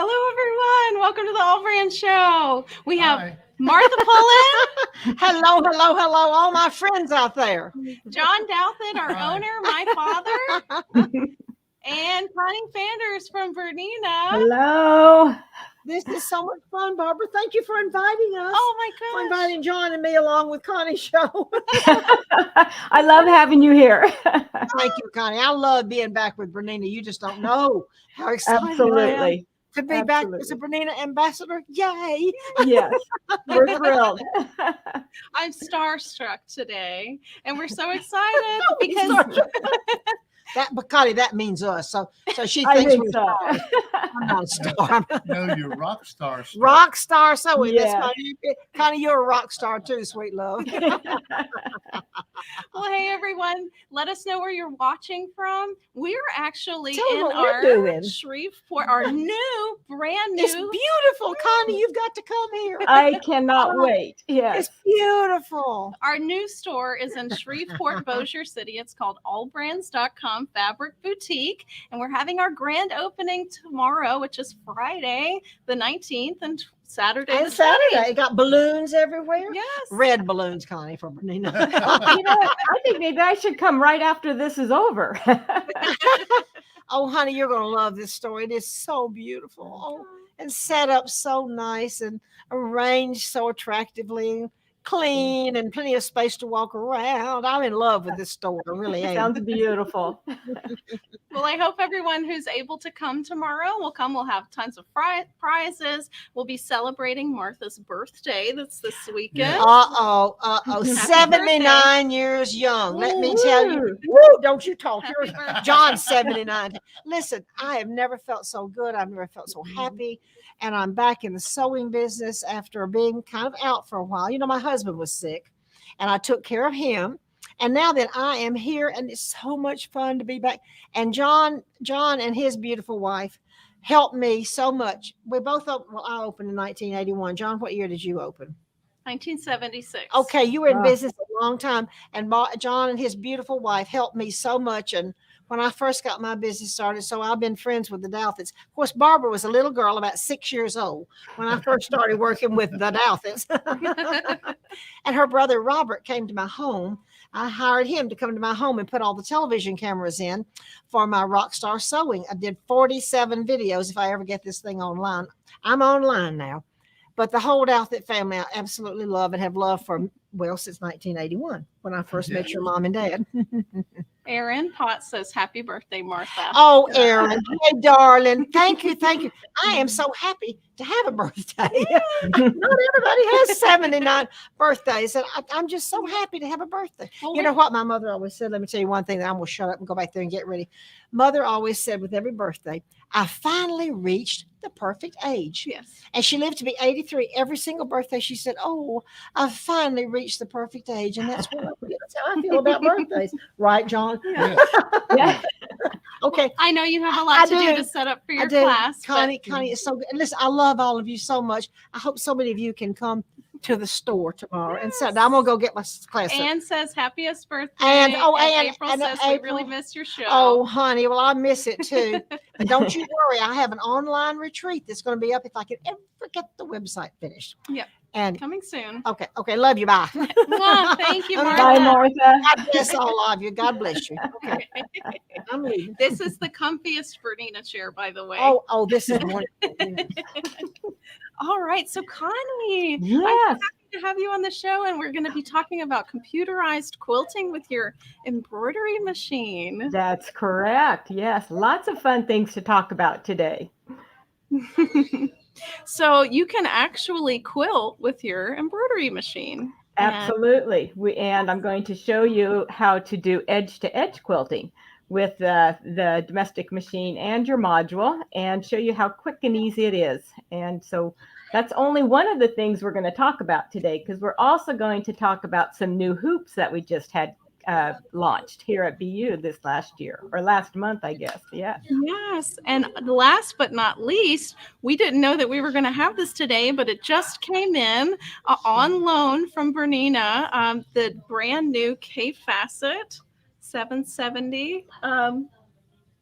Hello, everyone. Welcome to the AllBrands show. We have Martha Pullen. Hello, all my friends out there. John Douthat, our owner, my father. And Connie Fanders from BERNINA. Hello. This is so much fun, Barbara. Thank you for inviting us. Oh, my gosh. For inviting John and me along with Connie's show. I love having you here. Thank you, Connie. I love being back with BERNINA. You just don't know how excited I am Absolutely. to be back as a BERNINA ambassador. Yay. Yes, we're thrilled. I'm starstruck today, and we're so excited because but Connie, that means us. So she I thinks think we're so. stars. I'm not a star. No, you're rock star. Rock star sewing. Yes. That's Connie, you're a rock star too, sweet love. Well, hey, everyone. Let us know where you're watching from. We're actually Tell them in what we're our doing. Shreveport, our brand new. It's beautiful, Connie. You've got to come here. I cannot wait. Yes. It's beautiful. Our new store is in Shreveport, Bossier City. It's called AllBrands.com Fabric Boutique. And we're having our grand opening tomorrow, which is Friday, the 19th, and Saturday, And the Saturday, got balloons everywhere. 20th. Yes. Red balloons, Connie, from BERNINA. You know what? I think maybe I should come right after this is over. Oh, honey, you're going to love this store. It is so beautiful. Oh, and set up so nice and arranged so attractively, clean, and plenty of space to walk around. I'm in love with this store. I really am. Sounds beautiful. Well, I hope everyone who's able to come tomorrow will come. We'll have tons of prizes. We'll be celebrating Martha's birthday. That's this weekend. Uh-oh. 79 birthday. years young. Let me tell you. Woo, don't you talk. Happy You're birthday. John's 79. Listen, I have never felt so good. I've never felt so happy. And I'm back in the sewing business after being kind of out for a while. You know, my husband was sick, and I took care of him. And now that I am here, and it's so much fun to be back. And John and his beautiful wife helped me so much. We both opened, well, I opened in 1981. John, what year did you open? 1976. Okay, you were in Wow. business a long time. And John and his beautiful wife helped me so much. And when I first got my business started, so I've been friends with the Douthats. Of course, Barbara was a little girl, about 6 years old, when I first started working with the Douthats. And her brother Robert came to my home. I hired him to come to my home and put all the television cameras in for my Rockstar Sewing. I did 47 videos if I ever get this thing online. I'm online now. But the whole Douthat family I absolutely love and have loved for, well, since 1981, when I first met your mom and dad. Aaron Potts says, happy birthday, Martha. Oh, Aaron, hey, darling. Thank you. I am so happy to have a birthday. Not everybody has 79 birthdays, and I'm just so happy to have a birthday. Well, You know what my mother always said? Let me tell you one thing that I'm going to shut up and go back there and get ready. Mother always said with every birthday, I finally reached the perfect age. Yes. And she lived to be 83. Every single birthday, she said, oh, I finally reached the perfect age. And that's what that's how I feel about birthdays. Right, John? Yeah. Yeah. Okay. I know you have a lot to do do. to set up for I your do. class. Connie is so good. And listen, I love all of you so much. I hope so many of you can come to the store tomorrow and sit. I'm going to go get my class. Anne says, happiest birthday. And April and says, April. we really missed your show. Oh, honey, well, I miss it too. But don't you worry. I have an online retreat that's going to be up if I can ever get the website finished. Yep. And Coming soon. okay, love you. Bye. Mwah, thank you, Okay, Martha. Bye, Martha. God bless all of you. God bless you. Okay, I'm leaving. This is the comfiest Bernina chair, by the way. Oh, this is wonderful. Yes. All right. So, Connie, I'm Yes, happy to have you on the show, and we're going to be talking about computerized quilting with your embroidery machine. that's correct. Yes, lots of fun things to talk about today. So, you can actually quilt with your embroidery machine. And Absolutely. And I'm going to show you how to do edge-to-edge quilting with the domestic machine and your module, and show you how quick and easy it is. And so that's only one of the things we're going to talk about today, because we're also going to talk about some new hoops that we just had launched here at BU this last year, or last month, I guess. Yeah. yes. And last but not least, we didn't know that we were going to have this today, but it just came in on loan from Bernina, the brand new K Facet 770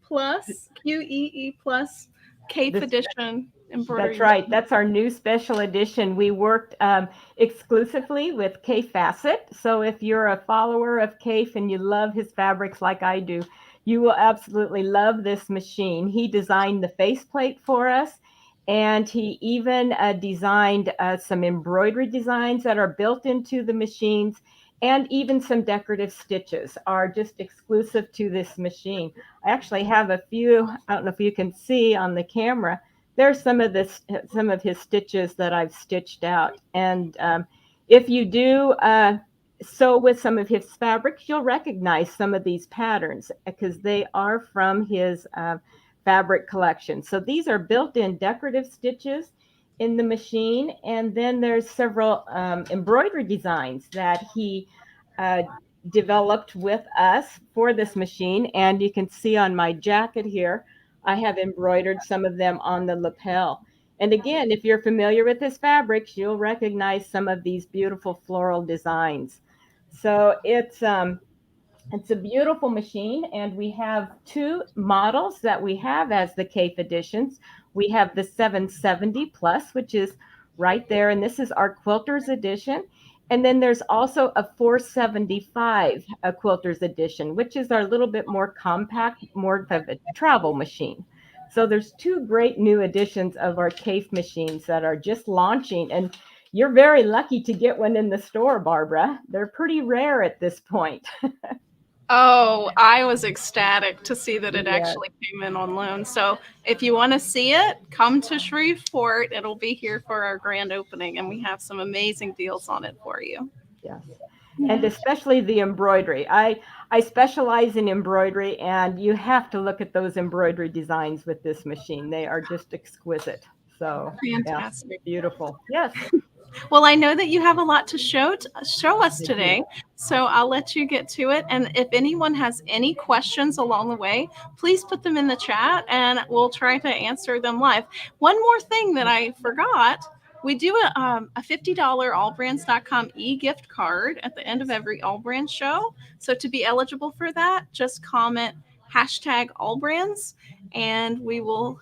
plus QEE plus Cape edition embroidery. That's right. That's our new special edition. We worked exclusively with K Facet. So if you're a follower of Kafe and you love his fabrics like I do, you will absolutely love this machine. He designed the faceplate for us, and he even designed some embroidery designs that are built into the machines, and even some decorative stitches are just exclusive to this machine. I actually have a few. I don't know if you can see on the camera. There's some of his stitches that I've stitched out. And if you do sew with some of his fabrics, you'll recognize some of these patterns because they are from his fabric collection. So these are built-in decorative stitches in the machine. And then there's several embroidery designs that he developed with us for this machine. And you can see on my jacket here, I have embroidered some of them on the lapel. And again, if you're familiar with his fabrics, you'll recognize some of these beautiful floral designs. So it's a beautiful machine, and we have two models that we have as the Cafe editions. We have the 770 Plus, which is right there, and this is our Quilters edition. And then there's also a 475 Quilters edition, which is our little bit more compact, more of a travel machine. So there's two great new editions of our Cafe machines that are just launching, and you're very lucky to get one in the store, Barbara. They're pretty rare at this point. Oh, I was ecstatic to see that it Yes. actually came in on loan. So if you want to see it, come to Shreveport. It'll be here for our grand opening, and we have some amazing deals on it for you. Yes. And especially the embroidery. I specialize in embroidery, and you have to look at those embroidery designs with this machine. They are just exquisite. So Fantastic. yeah, beautiful. Yes. Well, I know that you have a lot to show us today, so I'll let you get to it. And if anyone has any questions along the way, please put them in the chat, and we'll try to answer them live. One more thing that I forgot. We do a $50 AllBrands.com e-gift card at the end of every AllBrands show. So to be eligible for that, just comment #AllBrands, and we will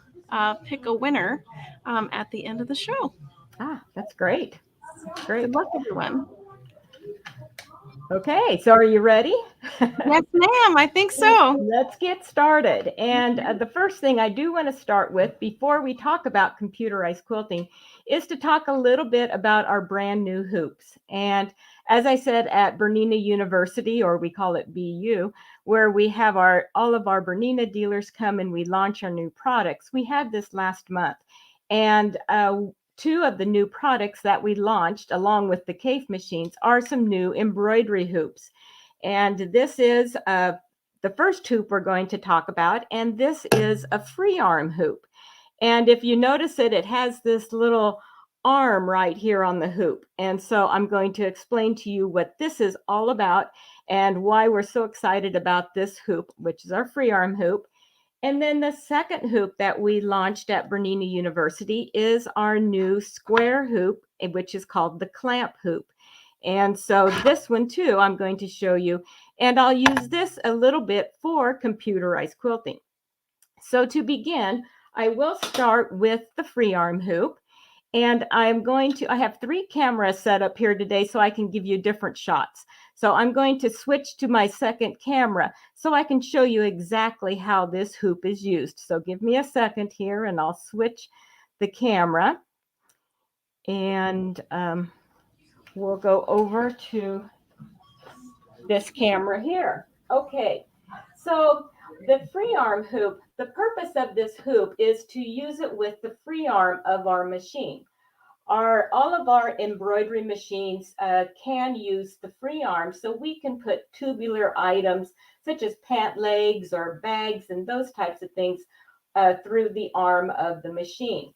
pick a winner at the end of the show. Ah, that's great. Great. Good luck, everyone. Okay, so are you ready? Yes, ma'am. I think so. Let's get started. And the first thing I do want to start with before we talk about computerized quilting is to talk a little bit about our brand new hoops. And as I said, at Bernina University, or we call it BU, where we have all of our Bernina dealers come and we launch our new products. We had this last month. And two of the new products that we launched along with the Cafe machines are some new embroidery hoops. And this is the first hoop we're going to talk about, and this is a free arm hoop. And if you notice it has this little arm right here on the hoop. And so I'm going to explain to you what this is all about and why we're so excited about this hoop, which is our free arm hoop. And then the second hoop that we launched at Bernina University is our new square hoop, which is called the clamp hoop. And so this one too, I'm going to show you, and I'll use this a little bit for computerized quilting. So to begin, I will start with the free arm hoop. And I have 3 cameras set up here today so I can give you different shots. So I'm going to switch to my second camera so I can show you exactly how this hoop is used. So give me a second here and I'll switch the camera. And we'll go over to this camera here. Okay, so the free arm hoop, the purpose of this hoop is to use it with the free arm of our machine. All of our embroidery machines can use the free arm, so we can put tubular items such as pant legs or bags and those types of things through the arm of the machine.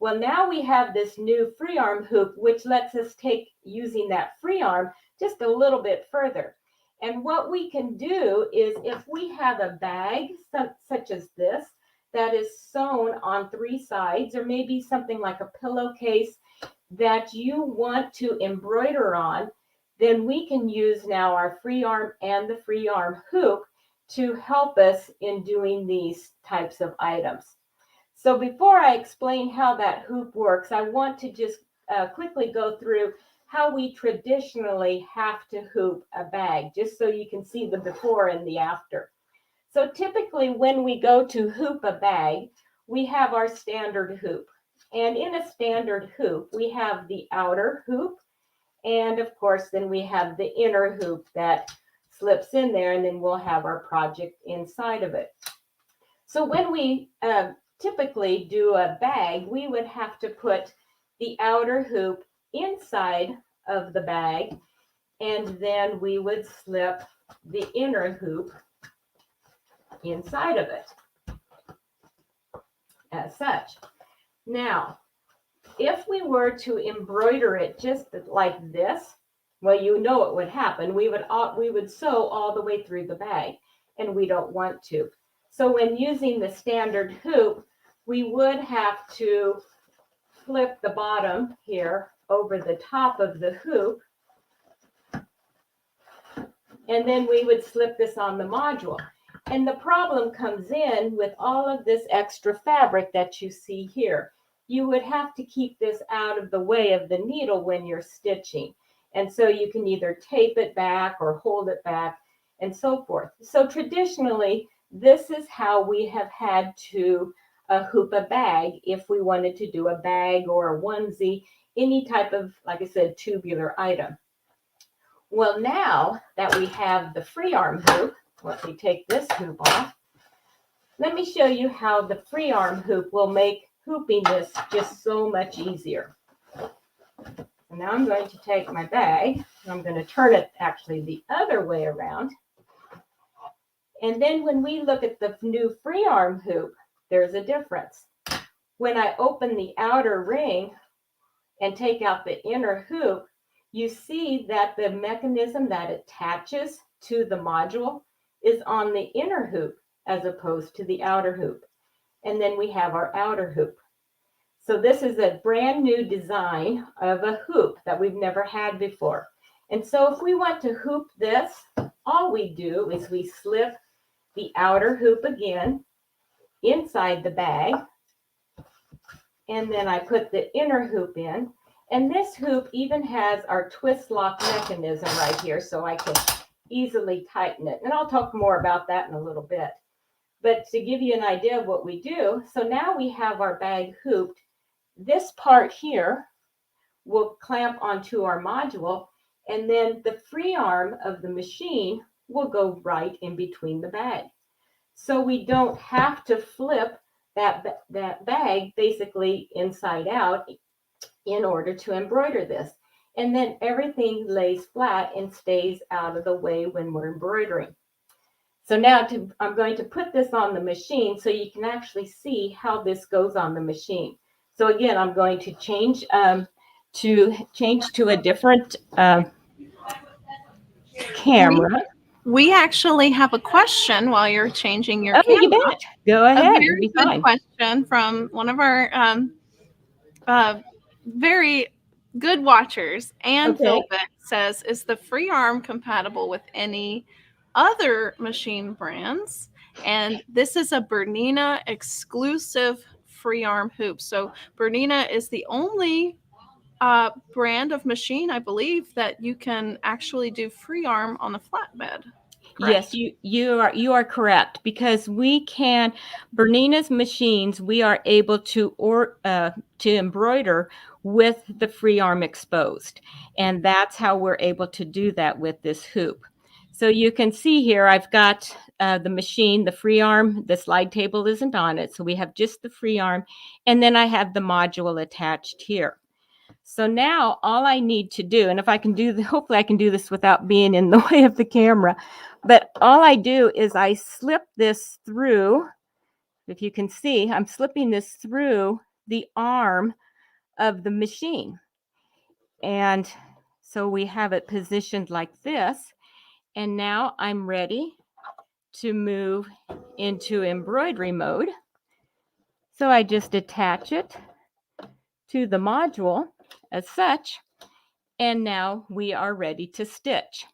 Well, now we have this new free arm hoop, which lets us take using that free arm just a little bit further. And what we can do is if we have a bag such as this that is sewn on 3 sides, or maybe something like a pillowcase that you want to embroider on, then we can use now our free arm and the free arm hoop to help us in doing these types of items. So before I explain how that hoop works, I want to just quickly go through how we traditionally have to hoop a bag, just so you can see the before and the after. So typically when we go to hoop a bag, we have our standard hoop. And in a standard hoop, we have the outer hoop. And of course, then we have the inner hoop that slips in there, and then we'll have our project inside of it. So when we typically do a bag, we would have to put the outer hoop inside of the bag, and then we would slip the inner hoop inside of it as such. Now, if we were to embroider it just like this, well, you know what would happen. We would sew all the way through the bag, and we don't want to. So when using the standard hoop, we would have to flip the bottom here over the top of the hoop, and then we would slip this on the module. And the problem comes in with all of this extra fabric that you see here. You would have to keep this out of the way of the needle when you're stitching. And so you can either tape it back or hold it back and so forth. So traditionally, this is how we have had to hoop a bag if we wanted to do a bag or a onesie, any type of, like I said, tubular item. Well, now that we have the free arm hoop, let me take this hoop off. Let me show you how the free arm hoop will make hooping this just so much easier. So now I'm going to take my bag, and I'm going to turn it actually the other way around. And then when we look at the new free arm hoop, there's a difference. When I open the outer ring and take out the inner hoop, you see that the mechanism that attaches to the module is on the inner hoop as opposed to the outer hoop. And then we have our outer hoop. So this is a brand new design of a hoop that we've never had before. And so if we want to hoop this, all we do is we slip the outer hoop again inside the bag, and then I put the inner hoop in. And this hoop even has our twist lock mechanism right here, so I can easily tighten it. And I'll talk more about that in a little bit. But to give you an idea of what we do, so now we have our bag hooped. This part here will clamp onto our module, and then the free arm of the machine will go right in between the bag. So we don't have to flip that bag basically inside out in order to embroider this. And then everything lays flat and stays out of the way when we're embroidering. So now I'm going to put this on the machine so you can actually see how this goes on the machine. So again, I'm going to change to a different camera. We actually have a question while you're changing your camera. You bet. Go ahead. A very good question from one of our very good watchers. And Velvet says, is the free arm compatible with any other machine brands? And this is a BERNINA exclusive free arm hoops. So Bernina is the only brand of machine, I believe, that you can actually do free arm on the flatbed. Yes, Correct? you are correct, because we can Bernina's machines, we are able to embroider with the free arm exposed, and that's how we're able to do that with this hoop. So you can see here I've got the machine, the free arm, the slide table isn't on it, so we have just the free arm, and then I have the module attached here. So now all I need to do, and if I can do, hopefully I can do this without being in the way of the camera, but all I do is I slip this through. If you can see, I'm slipping this through the arm of the machine. And so we have it positioned like this. And now I'm ready to move into embroidery mode. So I just attach it to the module as such. And now we are ready to stitch.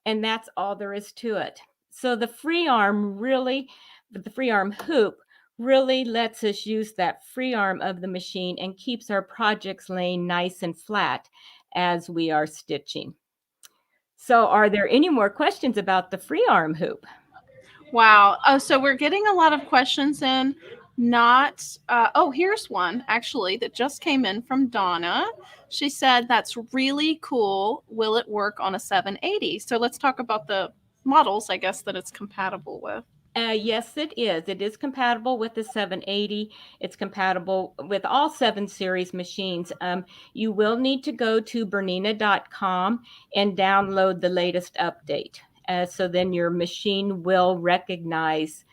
And that's all there is to it. So the free arm hoop really lets us use that free arm of the machine and keeps our projects laying nice and flat as we are stitching. So are there any more questions about the free arm hoop? Wow. So we're getting a lot of questions in. Here's one actually that just came in from Donna. She said, that's really cool. Will it work on a 780? So let's talk about the models, I guess, that it's compatible with. Yes, it is. It is compatible with the 780. It's compatible with all 7 series machines. You will need to go to BERNINA.com and download the latest update. So then your machine will recognize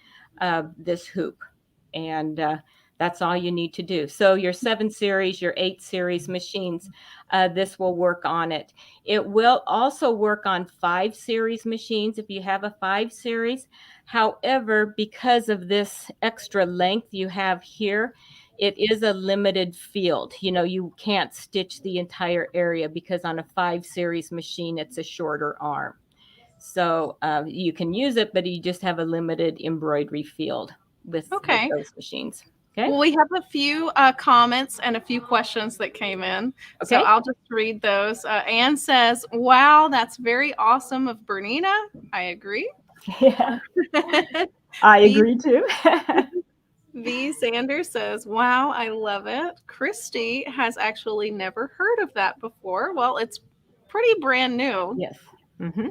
this hoop. And that's all you need to do. So your 7 series, your 8 series machines, this will work on it. It will also work on 5 series machines if you have a 5 series. However, because of this extra length you have here, it is a limited field. You know, you can't stitch the entire area because on a 5 series machine, it's a shorter arm. So you can use it, but you just have a limited embroidery field with those machines. Okay. Well, we have a few comments and a few questions that came in. So Okay. I'll just read those. Anne says, wow, that's very awesome of Bernina. I agree. Yeah. I agree too. V. Sanders says, wow, I love it. Christy has actually never heard of that before. Well, it's pretty brand new. Yes. Mm-hmm.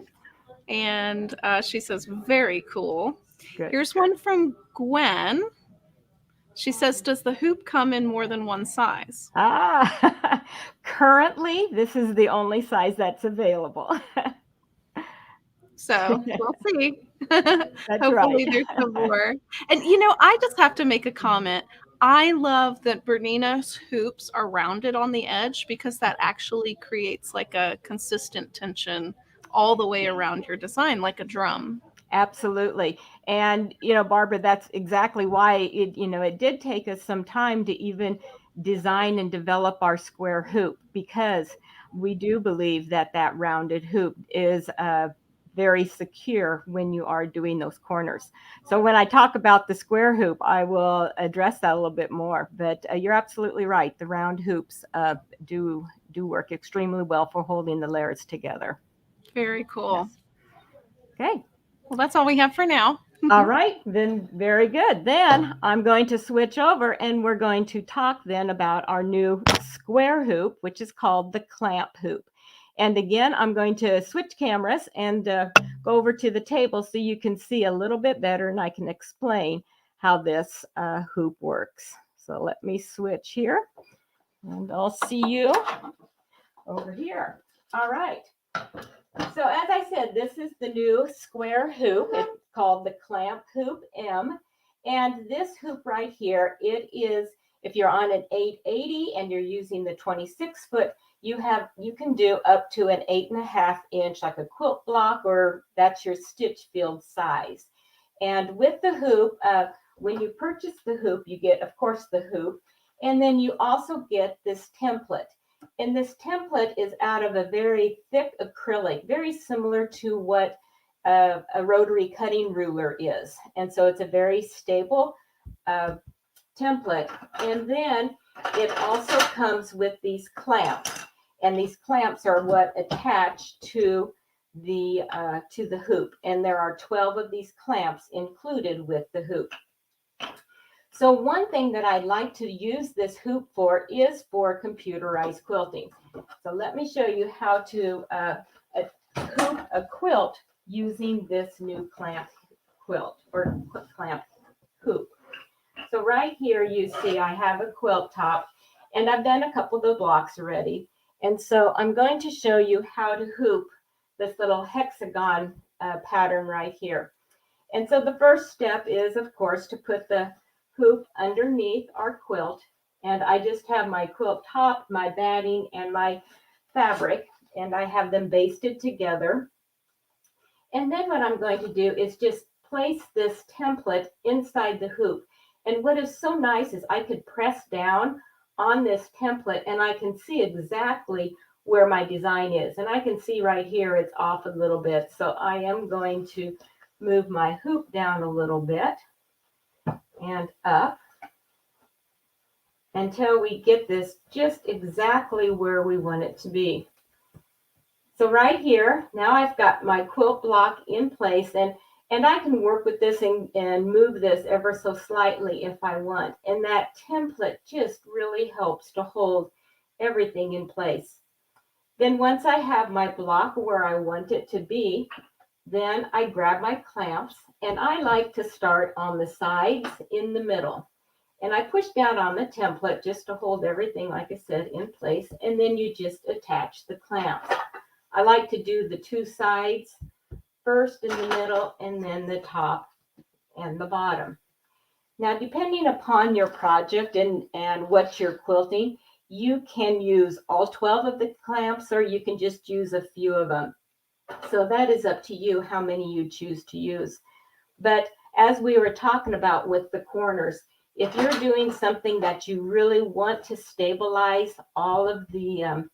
And she says, very cool. Good. Here's one from Gwen. She says, does the hoop come in more than one size? Currently, this is the only size that's available. So we'll see. That's Hopefully right. there's some more. And you know, I just have to make a comment. I love that Bernina's hoops are rounded on the edge because that actually creates like a consistent tension all the way around your design, like a drum. Absolutely. And, you know, Barbara, that's exactly why it did take us some time to even design and develop our square hoop, because we do believe that that rounded hoop is very secure when you are doing those corners. So when I talk about the square hoop, I will address that a little bit more, but you're absolutely right. The round hoops do work extremely well for holding the layers together. Very cool. Yes. Okay. Well, that's all we have for now. All right, then very good. Then I'm going to switch over and we're going to talk then about our new square hoop, which is called the clamp hoop. And again, I'm going to switch cameras and go over to the table so you can see a little bit better and I can explain how this hoop works. So let me switch here and I'll see you over here. All right. So as I said, this is the new square hoop. It's called the Clamp Hoop M. And this hoop right here, it is, if you're on an 880 and you're using the 26 foot, you can do up to an 8.5 inch, like a quilt block, or that's your stitch field size. And with the hoop, when you purchase the hoop, you get, of course, the hoop, and then you also get this template. And this template is out of a very thick acrylic, very similar to what a rotary cutting ruler is. And so it's a very stable template. And then it also comes with these clamps. And these clamps are what attach to the hoop. And there are 12 of these clamps included with the hoop. So one thing that I'd like to use this hoop for is for computerized quilting. So let me show you how to hoop a quilt using this new clamp quilt or clamp hoop. So right here you see I have a quilt top, and I've done a couple of the blocks already. And so I'm going to show you how to hoop this little hexagon pattern right here. And so the first step is, of course, to put the hoop underneath our quilt. And I just have my quilt top, my batting, and my fabric, and I have them basted together. And then what I'm going to do is just place this template inside the hoop. And what is so nice is I could press down on this template and I can see exactly where my design is. And I can see right here it's off a little bit. So I am going to move my hoop down a little bit and up until we get this just exactly where we want it to be. So right here, now I've got my quilt block in place, and I can work with this and move this ever so slightly if I want. And that template just really helps to hold everything in place. Then once I have my block where I want it to be, then I grab my clamps, and I like to start on the sides in the middle. And I push down on the template just to hold everything, like I said, in place. And then you just attach the clamps. I like to do the two sides first in the middle, and then the top and the bottom. Now, depending upon your project and what you're quilting, you can use all 12 of the clamps, or you can just use a few of them. So that is up to you how many you choose to use. But as we were talking about with the corners, if you're doing something that you really want to stabilize all of the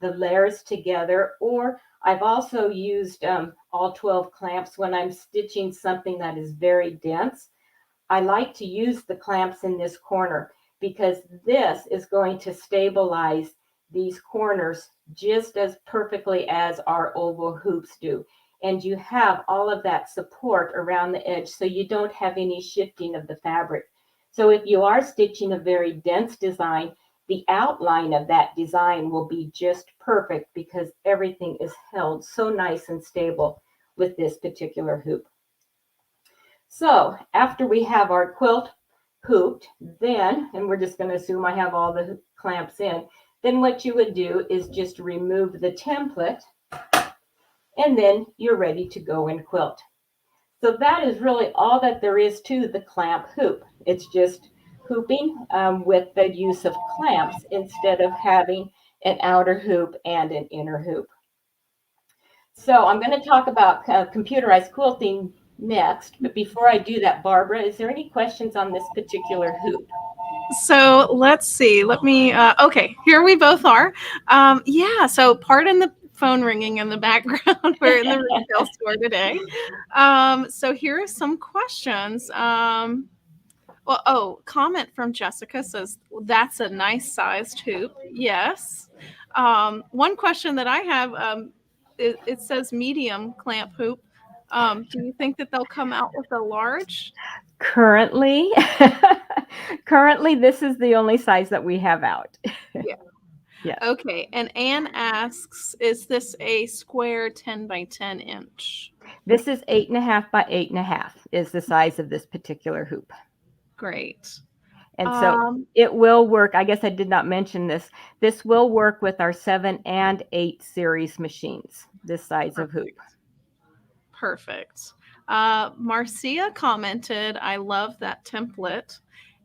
layers together, or I've also used all 12 clamps when I'm stitching something that is very dense. I like to use the clamps in this corner because this is going to stabilize these corners just as perfectly as our oval hoops do. And you have all of that support around the edge so you don't have any shifting of the fabric. So if you are stitching a very dense design, the outline of that design will be just perfect because everything is held so nice and stable with this particular hoop. So after we have our quilt hooped, then, and we're just going to assume I have all the clamps in, then what you would do is just remove the template, and then you're ready to go and quilt. So that is really all that there is to the clamp hoop. It's just hooping with the use of clamps instead of having an outer hoop and an inner hoop. So I'm going to talk about computerized quilting next, but before I do that, Barbara, is there any questions on this particular hoop? So let's see. Let me, okay, here we both are. Yeah, so pardon the phone ringing in the background. We're in the retail store today. So here are some questions. Comment from Jessica says, that's a nice sized hoop. Yes. One question that I have, it says medium clamp hoop. Do you think that they'll come out with a large? Currently, this is the only size that we have out. Yeah. Yes. Okay. And Anne asks, is this a square 10 by 10 inch? This is 8.5 by 8.5 is the size of this particular hoop. Great. And so it will work. I guess I did not mention this. This will work with our 7 and 8 series machines, this size of hoop. Perfect. Marcia commented, I love that template.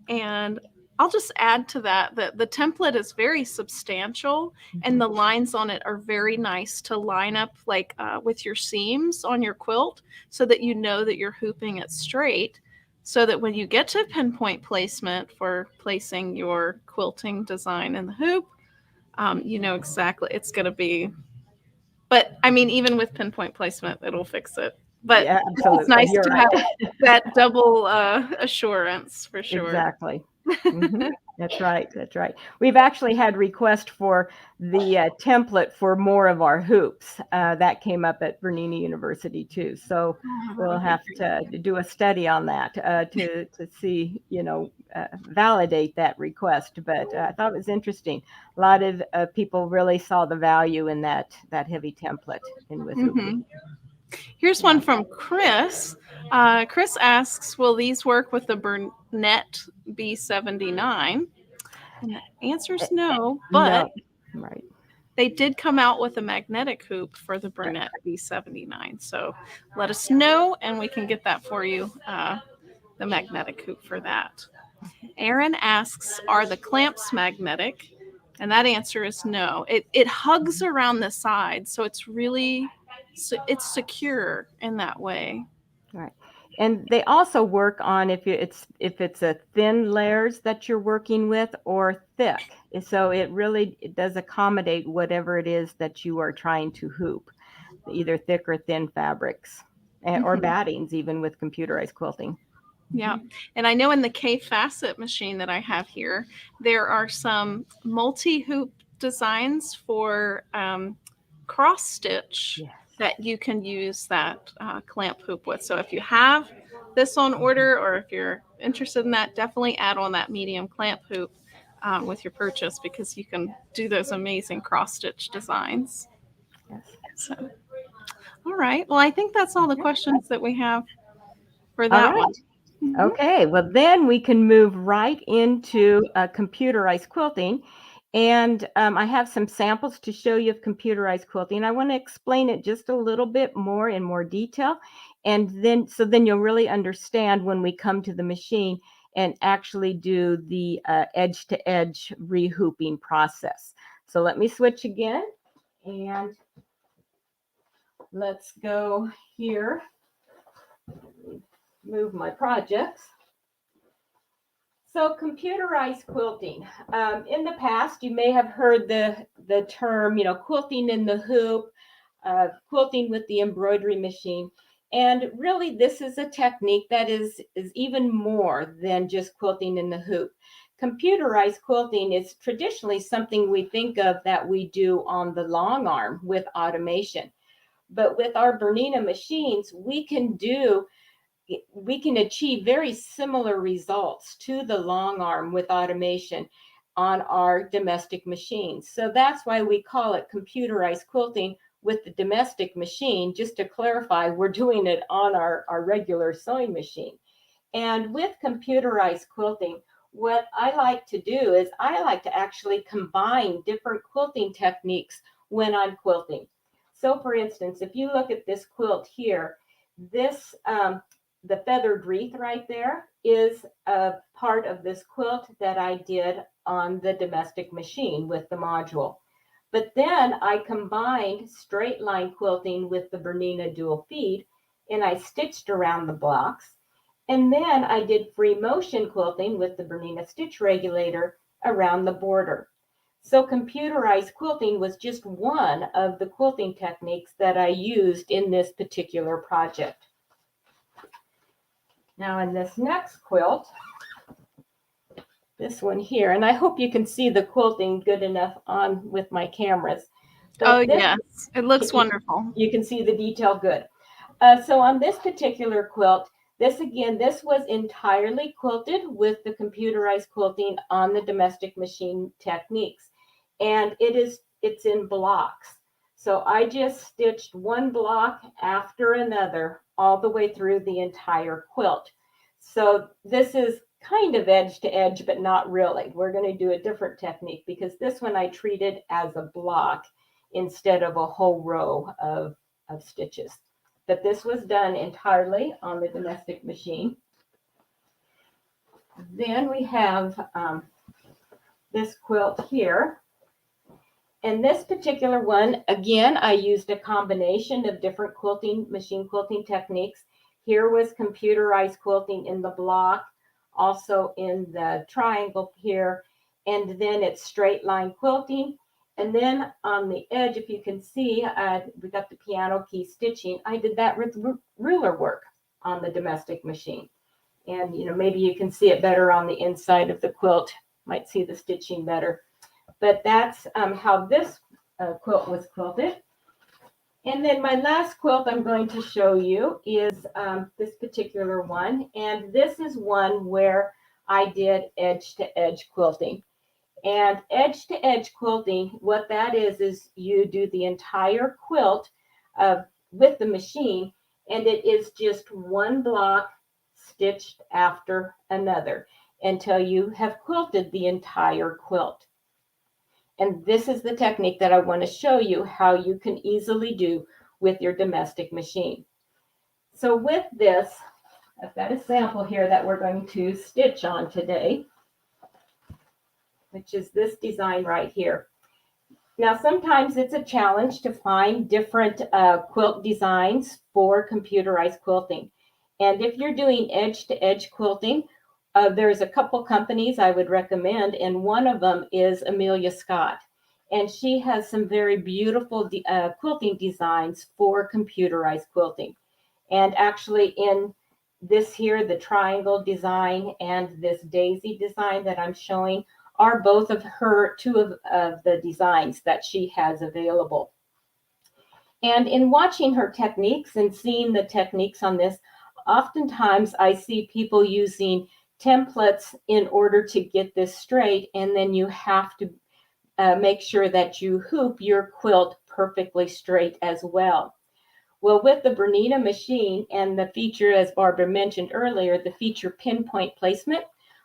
And I'll just add to that the template is very substantial and the lines on it are very nice to line up like with your seams on your quilt so that you know that you're hooping it straight, so that when you get to pinpoint placement for placing your quilting design in the hoop, you know exactly it's going to be. But I mean, even with pinpoint placement, it'll fix it. But yeah, absolutely. it's nice to have that double assurance for sure. Exactly. Mhm. That's right. That's right. We've actually had requests for the template for more of our hoops. That came up at Bernina University too. So we'll have to do a study on that to see, validate that request. But I thought it was interesting. A lot of people really saw the value in that heavy template in with hooping. Here's one from Chris. Chris asks, will these work with the Bernina B79? And the answer is no, but No. Right. they did come out with a magnetic hoop for the Bernina B79. So let us know, and we can get that for you, the magnetic hoop for that. Aaron asks, are the clamps magnetic? And that answer is no. It hugs around the side, so it's really it's secure in that way. Right. And they also work on if it's a thin layers that you're working with or thick. So it does accommodate whatever it is that you are trying to hoop, either thick or thin fabrics or battings, even with computerized quilting. Yeah. And I know in the K-Facet machine that I have here, there are some multi-hoop designs for cross stitch that you can use that clamp hoop with. So if you have this on order, or if you're interested in that, definitely add on that medium clamp hoop with your purchase, because you can do those amazing cross stitch designs. Yes. So, all right. Well, I think that's all the questions that we have for that one. Okay, well then we can move right into computerized quilting. And I have some samples to show you of computerized quilting. I want to explain it just a little bit more in more detail. And then you'll really understand when we come to the machine and actually do the edge to edge rehooping process. So let me switch again and let's go here. Move my projects. So computerized quilting. In the past, you may have heard the term, quilting in the hoop, quilting with the embroidery machine. And really, this is a technique that is even more than just quilting in the hoop. Computerized quilting is traditionally something we think of that we do on the long arm with automation. But with our Bernina machines, we can achieve very similar results to the long arm with automation on our domestic machines. So that's why we call it computerized quilting with the domestic machine. Just to clarify, we're doing it on our regular sewing machine. And with computerized quilting, what I like to do is I like to actually combine different quilting techniques when I'm quilting. So for instance, if you look at this quilt here, this the feathered wreath right there is a part of this quilt that I did on the domestic machine with the module. But then I combined straight line quilting with the Bernina dual feed, and I stitched around the blocks. And then I did free motion quilting with the Bernina stitch regulator around the border. So computerized quilting was just one of the quilting techniques that I used in this particular project. Now in this next quilt, this one here, and I hope you can see the quilting good enough on with my cameras. But yes, it looks wonderful. You can see the detail good. So on this particular quilt, this was entirely quilted with the computerized quilting on the domestic machine techniques. And it's in blocks. So I just stitched one block after another all the way through the entire quilt. So this is kind of edge to edge, but not really. We're going to do a different technique because this one I treated as a block instead of a whole row of stitches. But this was done entirely on the domestic machine. Then we have this quilt here. And this particular one, again, I used a combination of different machine quilting techniques. Here was computerized quilting in the block, also in the triangle here, and then it's straight line quilting. And then on the edge, if you can see, we got the piano key stitching. I did that with ruler work on the domestic machine. And, maybe you can see it better on the inside of the quilt. Might see the stitching better. But that's how this quilt was quilted. And then my last quilt I'm going to show you is this particular one. And this is one where I did edge-to-edge quilting. And edge-to-edge quilting, what that is you do the entire quilt with the machine, and it is just one block stitched after another until you have quilted the entire quilt. And this is the technique that I want to show you how you can easily do with your domestic machine. So with this, I've got a sample here that we're going to stitch on today, which is this design right here. Now, sometimes it's a challenge to find different quilt designs for computerized quilting. And if you're doing edge-to-edge quilting, there's a couple companies I would recommend, and one of them is Amelia Scott. And she has some very beautiful quilting designs for computerized quilting. And actually in this here, the triangle design and this daisy design that I'm showing are both of her, two of the designs that she has available. And in watching her techniques and seeing the techniques on this, oftentimes I see people using templates in order to get this straight, and then you have to make sure that you hoop your quilt perfectly straight as well. Well, with the BERNINA machine and the feature, as Barbara mentioned earlier, the feature pinpoint placement,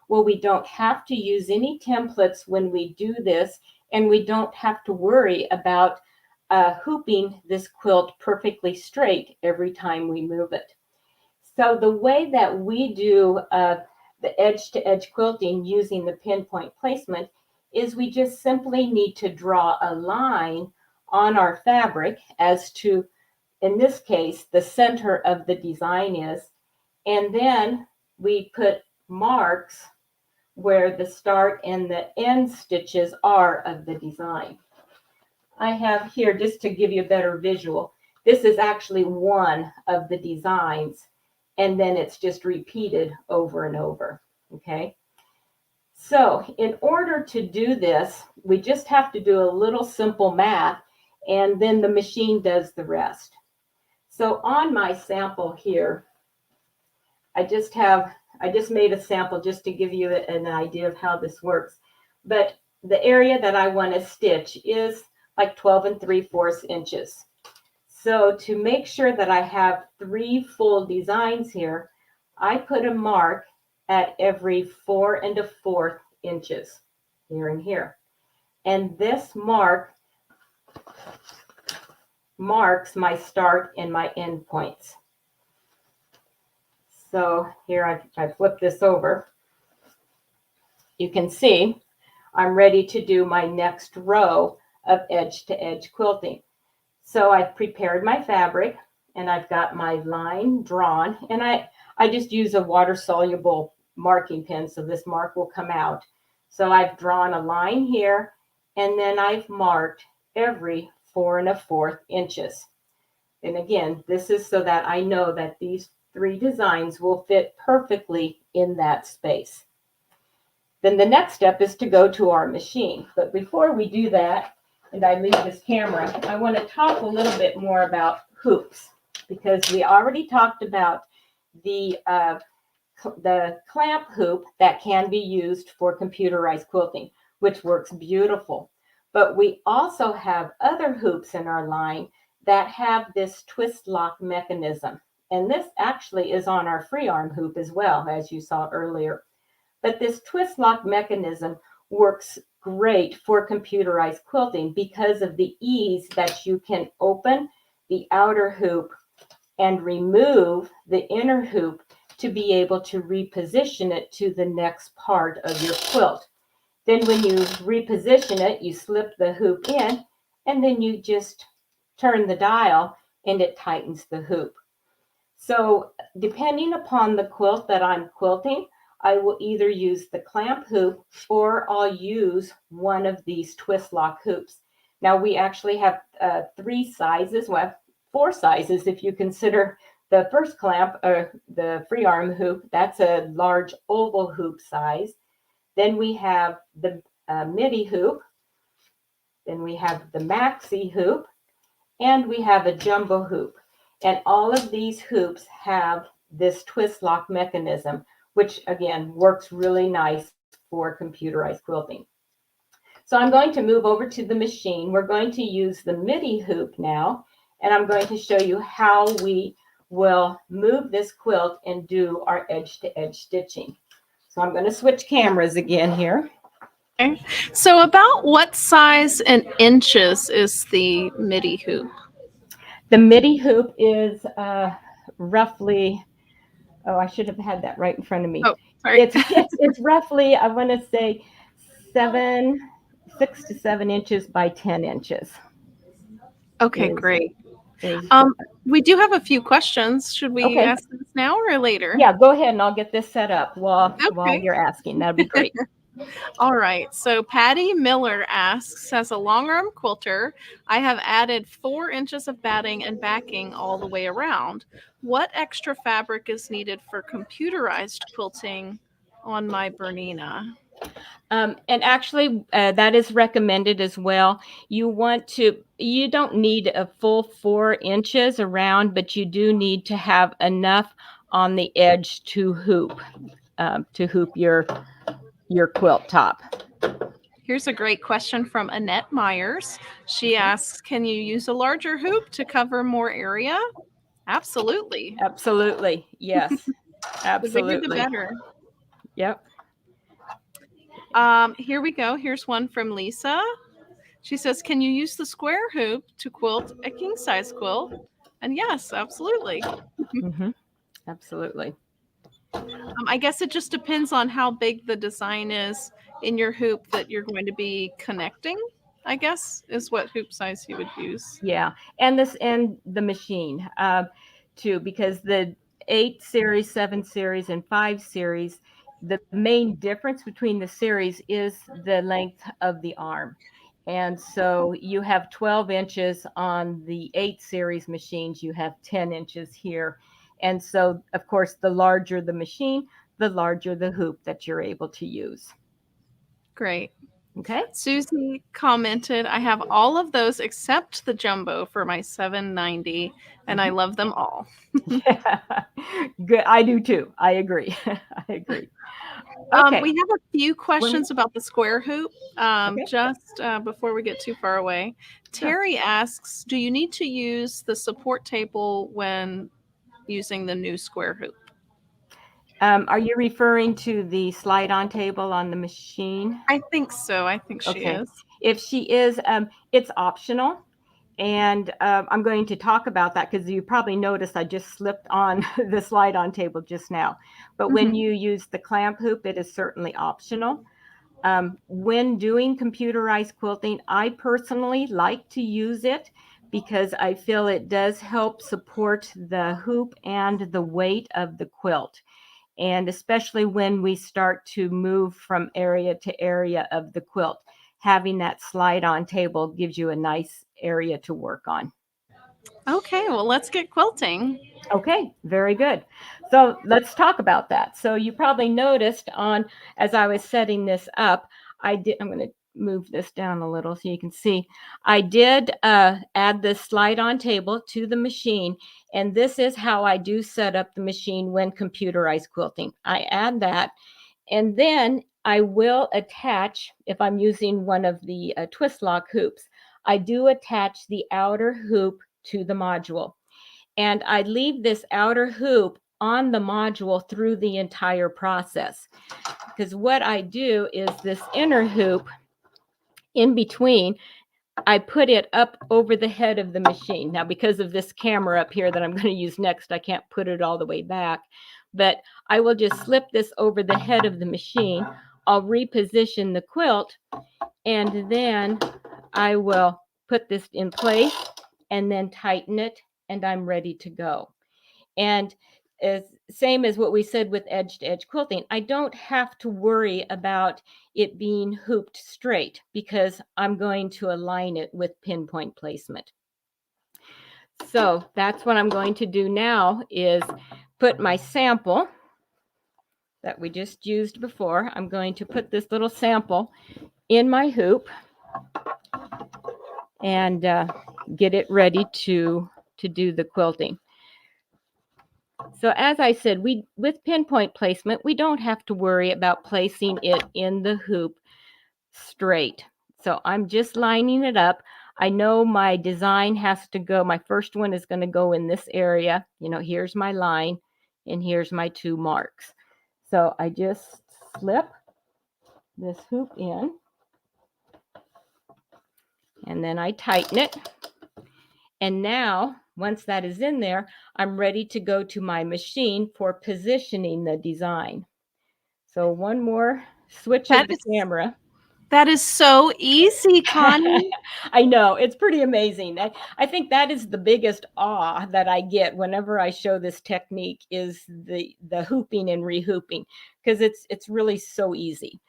well, we don't have to use any templates when we do this, and we don't have to worry about hooping this quilt perfectly straight every time we move it. So the way that we do the edge-to-edge quilting using the pinpoint placement is we just simply need to draw a line on our fabric as to, in this case, the center of the design is, and then we put marks where the start and the end stitches are of the design. I have here, just to give you a better visual, this is actually one of the designs, and then it's just repeated over and over, okay? So in order to do this, we just have to do a little simple math, and then the machine does the rest. So on my sample here, I just made a sample just to give you an idea of how this works. But the area that I want to stitch is like 12 3/4 inches. So to make sure that I have 3 full designs here, I put a mark at every 4 1/4 inches here and here. And this mark marks my start and my end points. So here I flip this over. You can see I'm ready to do my next row of edge-to-edge quilting. So I've prepared my fabric and I've got my line drawn, and I just use a water-soluble marking pen so this mark will come out. So I've drawn a line here, and then I've marked every 4 1/4 inches. And again, this is so that I know that these 3 designs will fit perfectly in that space. Then the next step is to go to our machine. But before we do that, and I leave this camera, I want to talk a little bit more about hoops, because we already talked about the clamp hoop that can be used for computerized quilting, which works beautiful. But we also have other hoops in our line that have this twist lock mechanism. And this actually is on our free arm hoop as well, as you saw earlier. But this twist lock mechanism works great for computerized quilting because of the ease that you can open the outer hoop and remove the inner hoop to be able to reposition it to the next part of your quilt. Then when you reposition it, you slip the hoop in, and then you just turn the dial and it tightens the hoop. So depending upon the quilt that I'm quilting, I will either use the clamp hoop or I'll use one of these twist lock hoops. Now we actually have 3 sizes, well, 4 sizes if you consider the first clamp, or the free arm hoop, that's a large oval hoop size. Then we have the midi hoop. Then we have the maxi hoop, and we have a jumbo hoop. And all of these hoops have this twist lock mechanism, which again works really nice for computerized quilting. So I'm going to move over to the machine. We're going to use the midi hoop now, and I'm going to show you how we will move this quilt and do our edge-to-edge stitching. So I'm going to switch cameras again here. Okay. So about what size in inches is the midi hoop? The midi hoop is roughly, oh, I should have had that right in front of me. Oh, sorry. It's roughly, I want to say 6 to 7 inches by 10 inches. Okay, great. Is, we do have a few questions. Should we okay. ask this now or later? Yeah, go ahead and I'll get this set up while Okay. you're asking. That'd be great. All right. So Patty Miller asks, as a long arm quilter, I have added 4 inches of batting and backing all the way around. What extra fabric is needed for computerized quilting on my Bernina? And actually, that is recommended as well. You don't need a full 4 inches around, but you do need to have enough on the edge to hoop your quilt top. Here's a great question from Annette Myers. She asks, can you use a larger hoop to cover more area? Absolutely. Absolutely. Yes. Absolutely. The bigger, the better. Yep. Here we go. Here's one from Lisa. She says, can you use the square hoop to quilt a king size quilt? And yes, absolutely. Mm-hmm. Absolutely. I guess it just depends on how big the design is in your hoop that you're going to be connecting, I guess, is what hoop size you would use. Yeah. And the machine too, because the 8 series, 7 series, and 5 series, the main difference between the series is the length of the arm. And so you have 12 inches on the 8 series machines, you have 10 inches here. And so, of course, the larger the machine, the larger the hoop that you're able to use. Great. Okay. Susie commented, I have all of those except the jumbo for my 790, and I love them all. Yeah. Good. I do too. I agree. I agree. Okay. We have a few questions about the square hoop. Just before we get too far away, Terry asks, do you need to use the support table when using the new square hoop? Are you referring to the slide-on table on the machine? I think so. I think she is. If she is, it's optional. And I'm going to talk about that because you probably noticed I just slipped on the slide-on table just now. But when you use the clamp hoop, it is certainly optional. When doing computerized quilting, I personally like to use it because I feel it does help support the hoop and the weight of the quilt. And especially when we start to move from area to area of the quilt, having that slide-on table gives you a nice area to work on. Okay, well, let's get quilting. Okay, very good. So let's talk about that. So you probably noticed as I was setting this up, I'm going to move this down a little so you can see. I did add this slide-on table to the machine, and this is how I do set up the machine when computerized quilting. I add that, and then I will attach, if I'm using one of the twist lock hoops, I do attach the outer hoop to the module. And I leave this outer hoop on the module through the entire process. Because what I do is this inner hoop in between, I put it up over the head of the machine. Now, because of this camera up here that I'm going to use next, I can't put it all the way back. But I will just slip this over the head of the machine. I'll reposition the quilt, and then I will put this in place and then tighten it, and I'm ready to go. And same as what we said with edge-to-edge quilting, I don't have to worry about it being hooped straight because I'm going to align it with pinpoint placement. So that's what I'm going to do now is put my sample that we just used before. I'm going to put this little sample in my hoop and get it ready to do the quilting. So as I said, with pinpoint placement, we don't have to worry about placing it in the hoop straight. So I'm just lining it up. I know my design has to go, my first one is going to go in this area. You know, here's my line and here's my 2 marks. So I just slip this hoop in and then I tighten it. And now, once that is in there, I'm ready to go to my machine for positioning the design. So one more switch of the camera. That is so easy, Connie. I know, it's pretty amazing. I think that is the biggest awe that I get whenever I show this technique is the hooping and rehooping, because it's really so easy.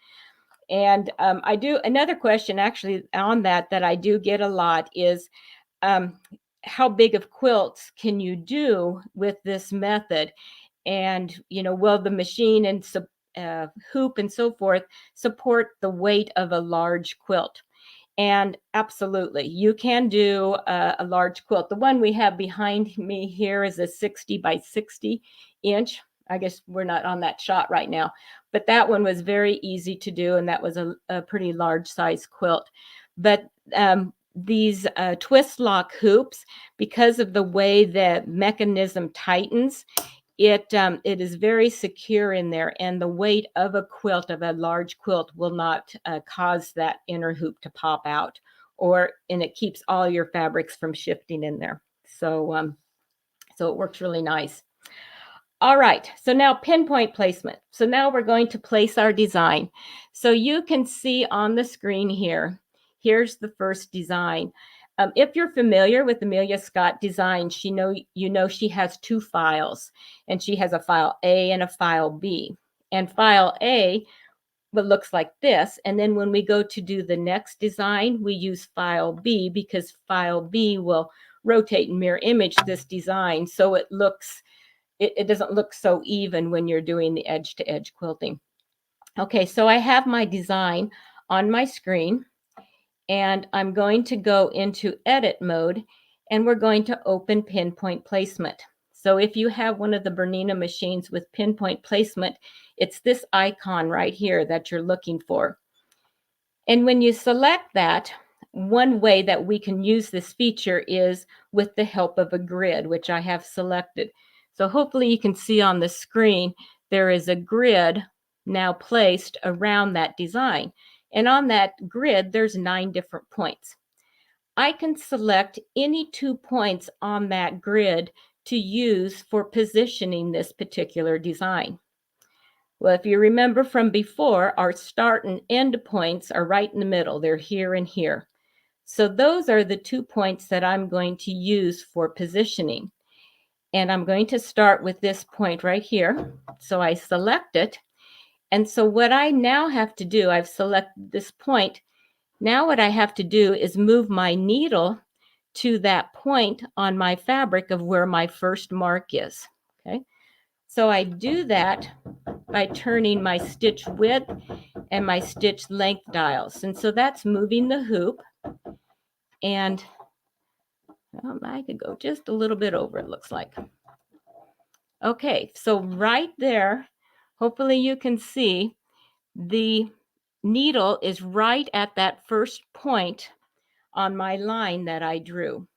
And I do another question actually on that I do get a lot is how big of quilts can you do with this method? And, you know, will the machine and hoop and so forth support the weight of a large quilt? And absolutely, you can do a large quilt. The one we have behind me here is a 60 by 60 inch. I guess we're not on that shot right now, but that one was very easy to do, and that was a pretty large size quilt. But these twist lock hoops, because of the way the mechanism tightens, it is very secure in there, and the weight of a quilt, of a large quilt, will not cause that inner hoop to pop out, and it keeps all your fabrics from shifting in there. So so it works really nice. All right, so now pinpoint placement. So now we're going to place our design. So you can see on the screen here, here's the first design. If you're familiar with Amelia Scott designs, you know she has 2 files, and she has a file A and a file B. And file A looks like this, and then when we go to do the next design, we use file B because file B will rotate and mirror image this design, so it doesn't look so even when you're doing the edge-to-edge quilting. Okay, so I have my design on my screen, and I'm going to go into edit mode, and we're going to open pinpoint placement. So if you have one of the Bernina machines with pinpoint placement, it's this icon right here that you're looking for. And when you select that, one way that we can use this feature is with the help of a grid, which I have selected. So hopefully you can see on the screen, there is a grid now placed around that design. And on that grid, there's 9 different points. I can select any 2 points on that grid to use for positioning this particular design. Well, if you remember from before, our start and end points are right in the middle. They're here and here. So those are the 2 points that I'm going to use for positioning. And I'm going to start with this point right here. So I select it. And so what I now have to do, I've selected this point. Now what I have to do is move my needle to that point on my fabric of where my first mark is. Okay. So I do that by turning my stitch width and my stitch length dials. And so that's moving the hoop. And I could go just a little bit over, it looks like. Okay, so right there, hopefully you can see the needle is right at that first point on my line that I drew.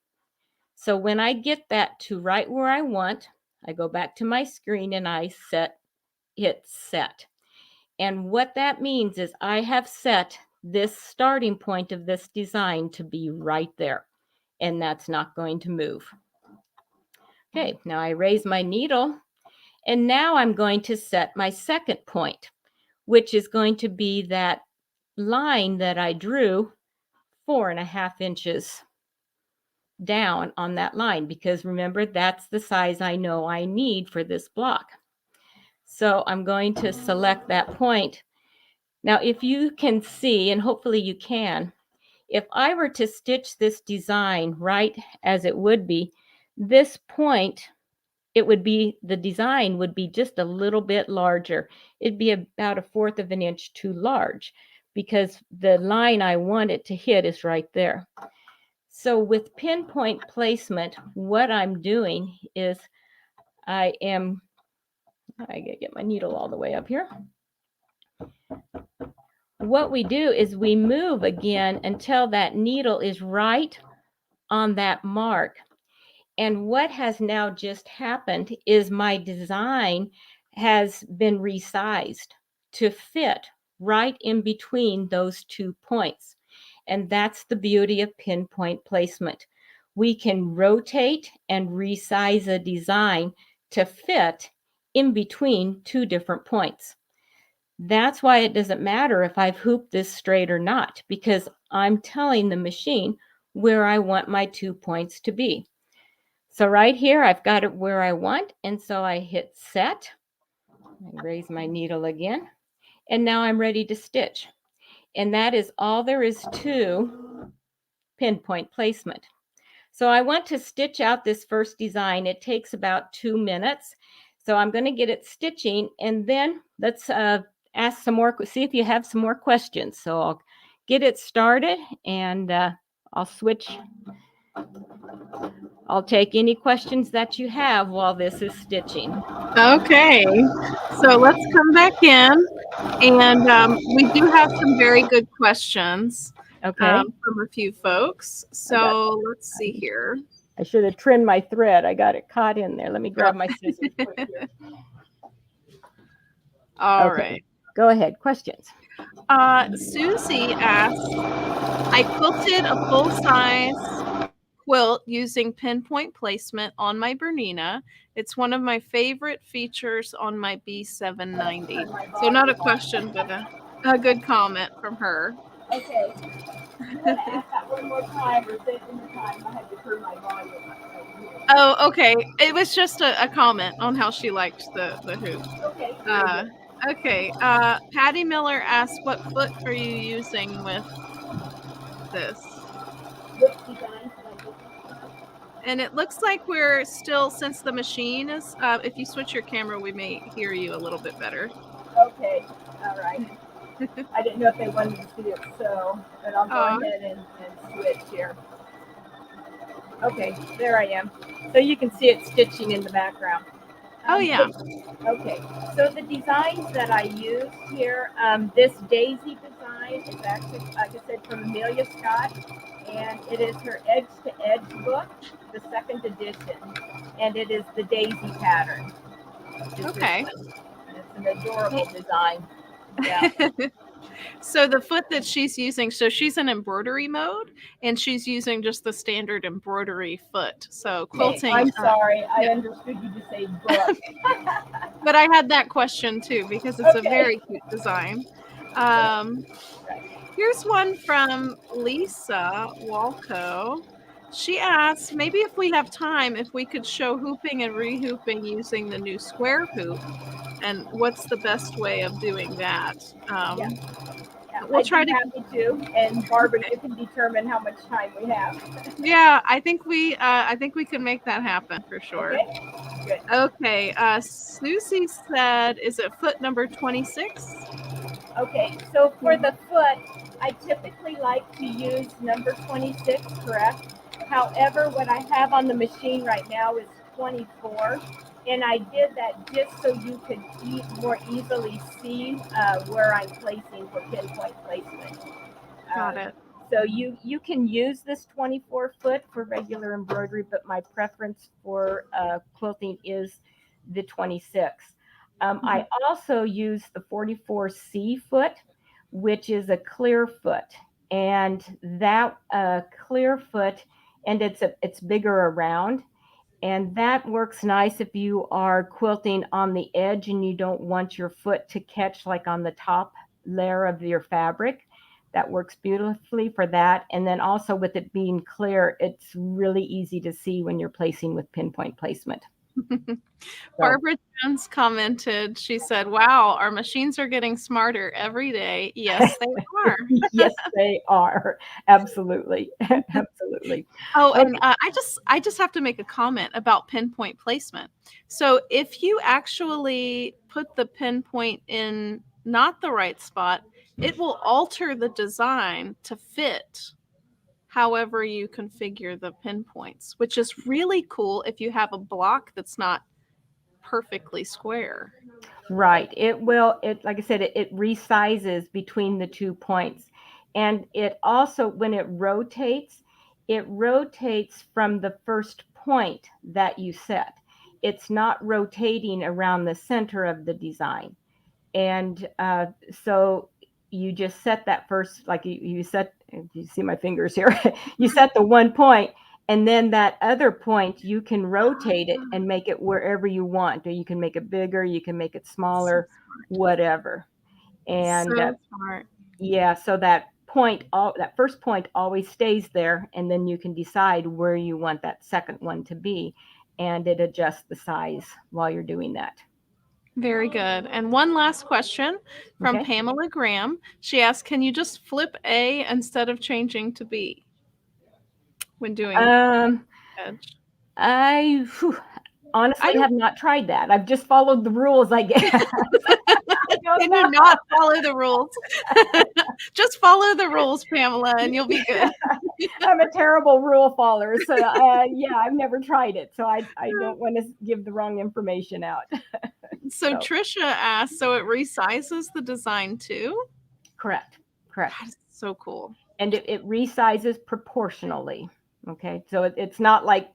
So when I get that to right where I want, I go back to my screen and I hit set. And what that means is I have set this starting point of this design to be right there, and that's not going to move. Okay, now I raise my needle, and now I'm going to set my second point, which is going to be that line that I drew 4.5 inches down on that line, because remember, that's the size I know I need for this block. So I'm going to select that point. Now, if you can see, and hopefully you can, if I were to stitch this design right as it would be, this point, it would be, the design would be just a little bit larger. It'd be about 1/4 of an inch too large because the line I want it to hit is right there. So with pinpoint placement, what I'm doing is I gotta get my needle all the way up here. What we do is we move again until that needle is right on that mark. And what has now just happened is my design has been resized to fit right in between those 2 points. And that's the beauty of pinpoint placement. We can rotate and resize a design to fit in between 2 different points. That's why it doesn't matter if I've hooped this straight or not, because I'm telling the machine where I want my 2 points to be. So right here, I've got it where I want. And so I hit set. I raise my needle again. And now I'm ready to stitch. And that is all there is to pinpoint placement. So I want to stitch out this first design. It takes about 2 minutes. So I'm going to get it stitching, and then let's ask some more, see if you have some more questions. So I'll get it started, and I'll switch. I'll take any questions that you have while this is stitching. Okay, so let's come back in, and we do have some very good questions Okay. from a few folks. So let's see here. I should have trimmed my thread. I got it caught in there. Let me grab my scissors quick here. All Okay. right. Go ahead. Questions. Susie asks, I quilted a full-size quilt using pinpoint placement on my Bernina. It's one of my favorite features on my B790. So not a question, but a good comment from her. Okay. You want to ask that one more time, or is it in the time I had to turn my volume up? Oh, okay. It was just a comment on how she liked the hoop. Okay. Okay. Patty Miller asked, what foot are you using with this? Which design should I look at? And it looks like we're still, since the machine is, if you switch your camera, we may hear you a little bit better. Okay. All right. I didn't know if they wanted to see it, so, but I'll go ahead and switch here. Okay, there I am. So you can see it stitching in the background. Oh, yeah. Okay, so the designs that I use here, this daisy design is actually, like I said, from Amelia Scott, and it is her Edge to Edge book, the 2nd edition, and it is the daisy pattern. Okay. It's an adorable design. Yeah. So the foot that she's using, so she's in embroidery mode, and she's using just the standard embroidery foot. So quilting. I'm sorry, I understood you to say book. But I had that question too, because it's a very cute design. Here's one from Lisa Walco. She asks, maybe if we have time, if we could show hooping and rehooping using the new square hoop, and what's the best way of doing that? We'll try to. Happy to, and Barbara, you can determine how much time we have. Yeah, I think we can make that happen for sure. Okay. Good. Okay. Susie said, is it foot number 26? Okay, so for the foot, I typically like to use number 26, correct? However, what I have on the machine right now is 24, and I did that just so you could more easily see where I'm placing for pinpoint placement. Got it. So you can use this 24 foot for regular embroidery, but my preference for quilting is the 26. I also use the 44C foot, which is a clear foot, and that clear foot, and it's bigger around, and that works nice if you are quilting on the edge and you don't want your foot to catch like on the top layer of your fabric. That works beautifully for that. And then also with it being clear, it's really easy to see when you're placing with pinpoint placement. Barbara Jones commented, she said, wow, our machines are getting smarter every day. Yes, they are. Yes, they are. Absolutely. Absolutely. Oh, Okay. and I just have to make a comment about pinpoint placement. So if you actually put the pinpoint in not the right spot, it will alter the design to fit however you configure the pinpoints, which is really cool if you have a block that's not perfectly square. Right. It will, like I said, it resizes between the 2 points. And it also, when it rotates from the first point that you set. It's not rotating around the center of the design. And so you just set that first, like you set, if you see my fingers here, you set the 1 point, and then that other point, you can rotate it and make it wherever you want. Or you can make it bigger, you can make it smaller, whatever. And So smart. yeah, so that first point always stays there, and then you can decide where you want that second one to be, and it adjusts the size while you're doing that. Very good. And one last question from Okay. Pamela Graham. She asked, can you just flip A instead of changing to B when doing edge? I honestly I have not tried that. I've just followed the rules, I guess. can you not follow the rules? Just follow the rules, Pamela, and you'll be good. I'm a terrible rule follower. So yeah, I've never tried it. So I don't want to give the wrong information out. So Trisha asked, so it resizes the design too? Correct. That is so cool. And it resizes proportionally. Okay. So it's not like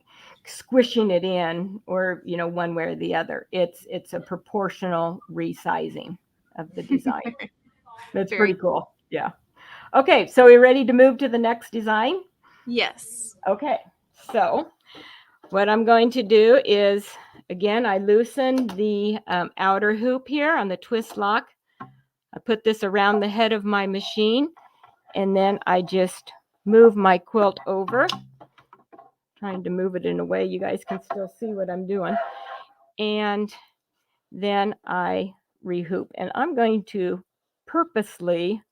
squishing it in or, one way or the other. It's a proportional resizing of the design. That's pretty cool. Yeah. Okay. So we're ready to move to the next design? Yes. Okay. So what I'm going to do is, again, I loosen the outer hoop here on the twist lock. I put this around the head of my machine, and then I just move my quilt over, trying to move it in a way you guys can still see what I'm doing. And then I rehoop. And I'm going to purposely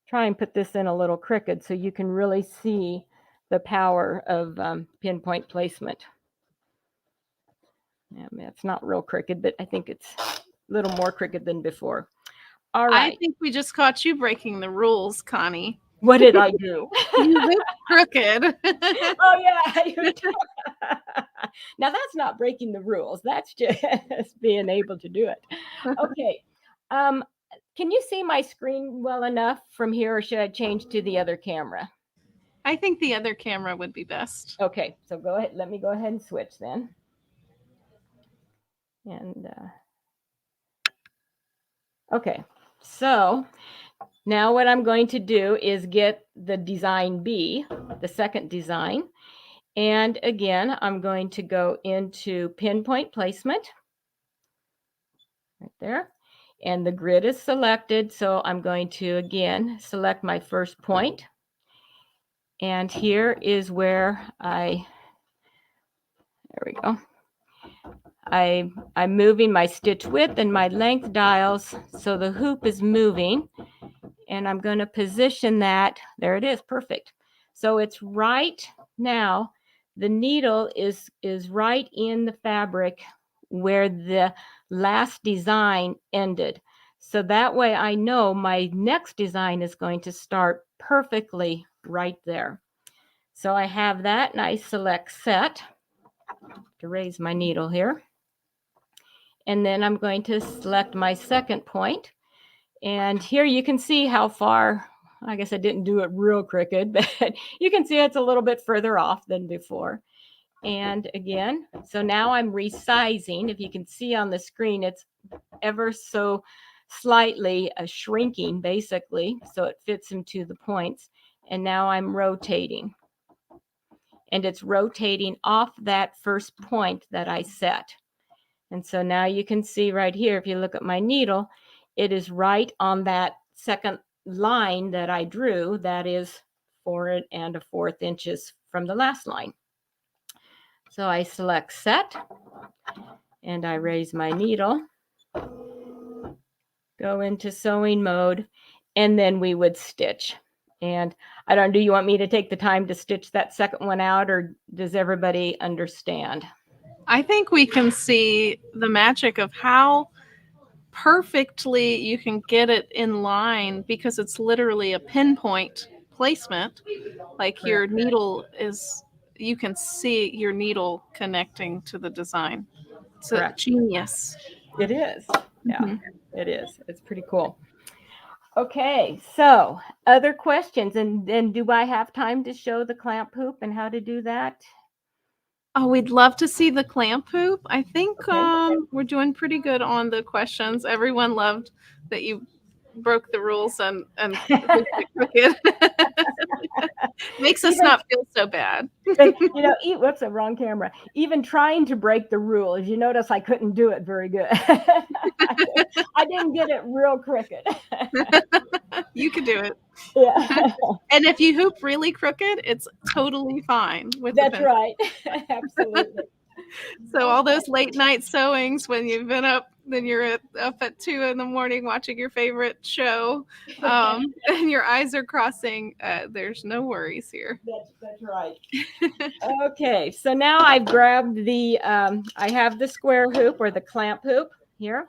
try and put this in a little crooked so you can really see the power of pinpoint placement. Yeah, I mean, it's not real crooked, but I think it's a little more crooked than before. All right. I think we just caught you breaking the rules, Connie. What did I do? You look crooked. Oh, yeah. Now, that's not breaking the rules. That's just being able to do it. Okay. Can you see my screen well enough from here, or should I change to the other camera? I think the other camera would be best. Okay. So go ahead. Let me go ahead and switch then. And okay. So now what I'm going to do is get the design B, the second design. And again, I'm going to go into pinpoint placement right there. And the grid is selected. So I'm going to, again, select my first point. And here is where there we go. I'm moving my stitch width and my length dials so the hoop is moving. And I'm going to position that. There it is. Perfect. So it's right now. The needle is right in the fabric where the last design ended. So that way I know my next design is going to start perfectly right there. So I have that, and I select set to raise my needle here. And then I'm going to select my second point. And here you can see how far, I guess I didn't do it real crooked, but you can see it's a little bit further off than before. And again, so now I'm resizing. If you can see on the screen, it's ever so slightly shrinking, basically, so it fits into the points. And now I'm rotating. And it's rotating off that first point that I set. And so now you can see right here, if you look at my needle, it is right on that second line that I drew. That is 4 1/4 inches from the last line. So I select set and I raise my needle, go into sewing mode, and then we would stitch. And I don't, do you want me to take the time to stitch that second one out, or does everybody understand? I think we can see the magic of how perfectly you can get it in line, because it's literally a pinpoint placement. Like your needle is, you can see your needle connecting to the design. It's a Correct. genius. It is. Yeah, Mhm. it is. It's pretty cool. Okay, so other questions, and then do I have time to show the clamp hoop and how to do that? Oh, we'd love to see the clamp hoop. I think Okay. we're doing pretty good on the questions. Everyone loved that you broke the rules and hooped it crooked. Makes us Even, not feel so bad. whoops, the wrong camera. Even trying to break the rules, you notice I couldn't do it very good. I didn't get it real crooked. You can do it. Yeah, And if you hoop really crooked, it's totally fine with the that's pen. right. Absolutely. So all those late night sewings when you've been up, then you're up at 2 a.m. watching your favorite show, and your eyes are crossing. There's no worries here. That's right. Okay, so now I've grabbed the, I have the square hoop or the clamp hoop here.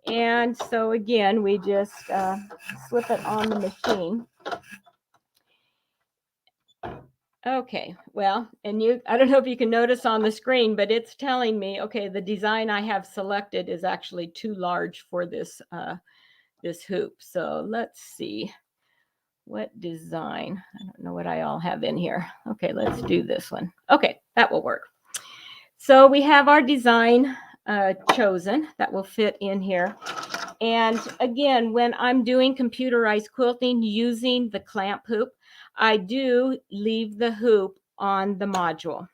And so again, we just slip it on the machine. Okay, well, and I don't know if you can notice on the screen, but it's telling me, okay, the design I have selected is actually too large for this, this hoop. So let's see what design. I don't know what I all have in here. Okay, let's do this one. Okay, that will work. So we have our design chosen that will fit in here. And again, when I'm doing computerized quilting using the clamp hoop, I do leave the hoop on the module.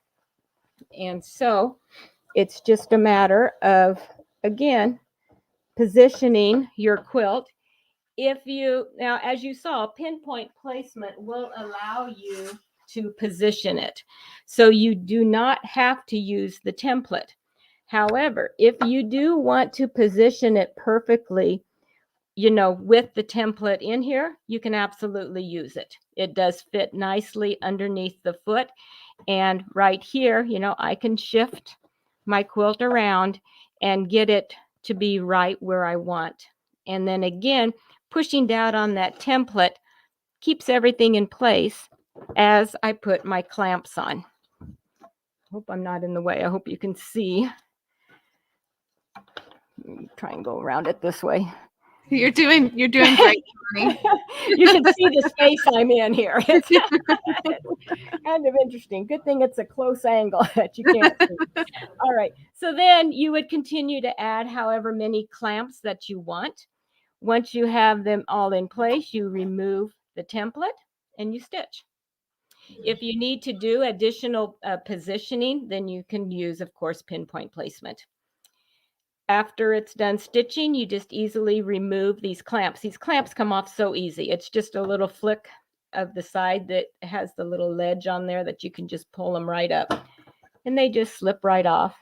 And so it's just a matter of, again, positioning your quilt. If you, now as you saw, pinpoint placement will allow you to position it. So you do not have to use the template. However, if you do want to position it perfectly, with the template in here, you can absolutely use it. It does fit nicely underneath the foot. And right here, I can shift my quilt around and get it to be right where I want. And then again, pushing down on that template keeps everything in place as I put my clamps on. Hope I'm not in the way. I hope you can see. Try and go around it this way. You're doing great, Connie. You can see the space I'm in here. It's kind of interesting. Good thing it's a close angle that you can't see. All right. So then you would continue to add however many clamps that you want. Once you have them all in place, you remove the template and you stitch. If you need to do additional positioning, then you can use, of course, pinpoint placement. After it's done stitching, you just easily remove these clamps. These clamps come off so easy. It's just a little flick of the side that has the little ledge on there that you can just pull them right up. And they just slip right off.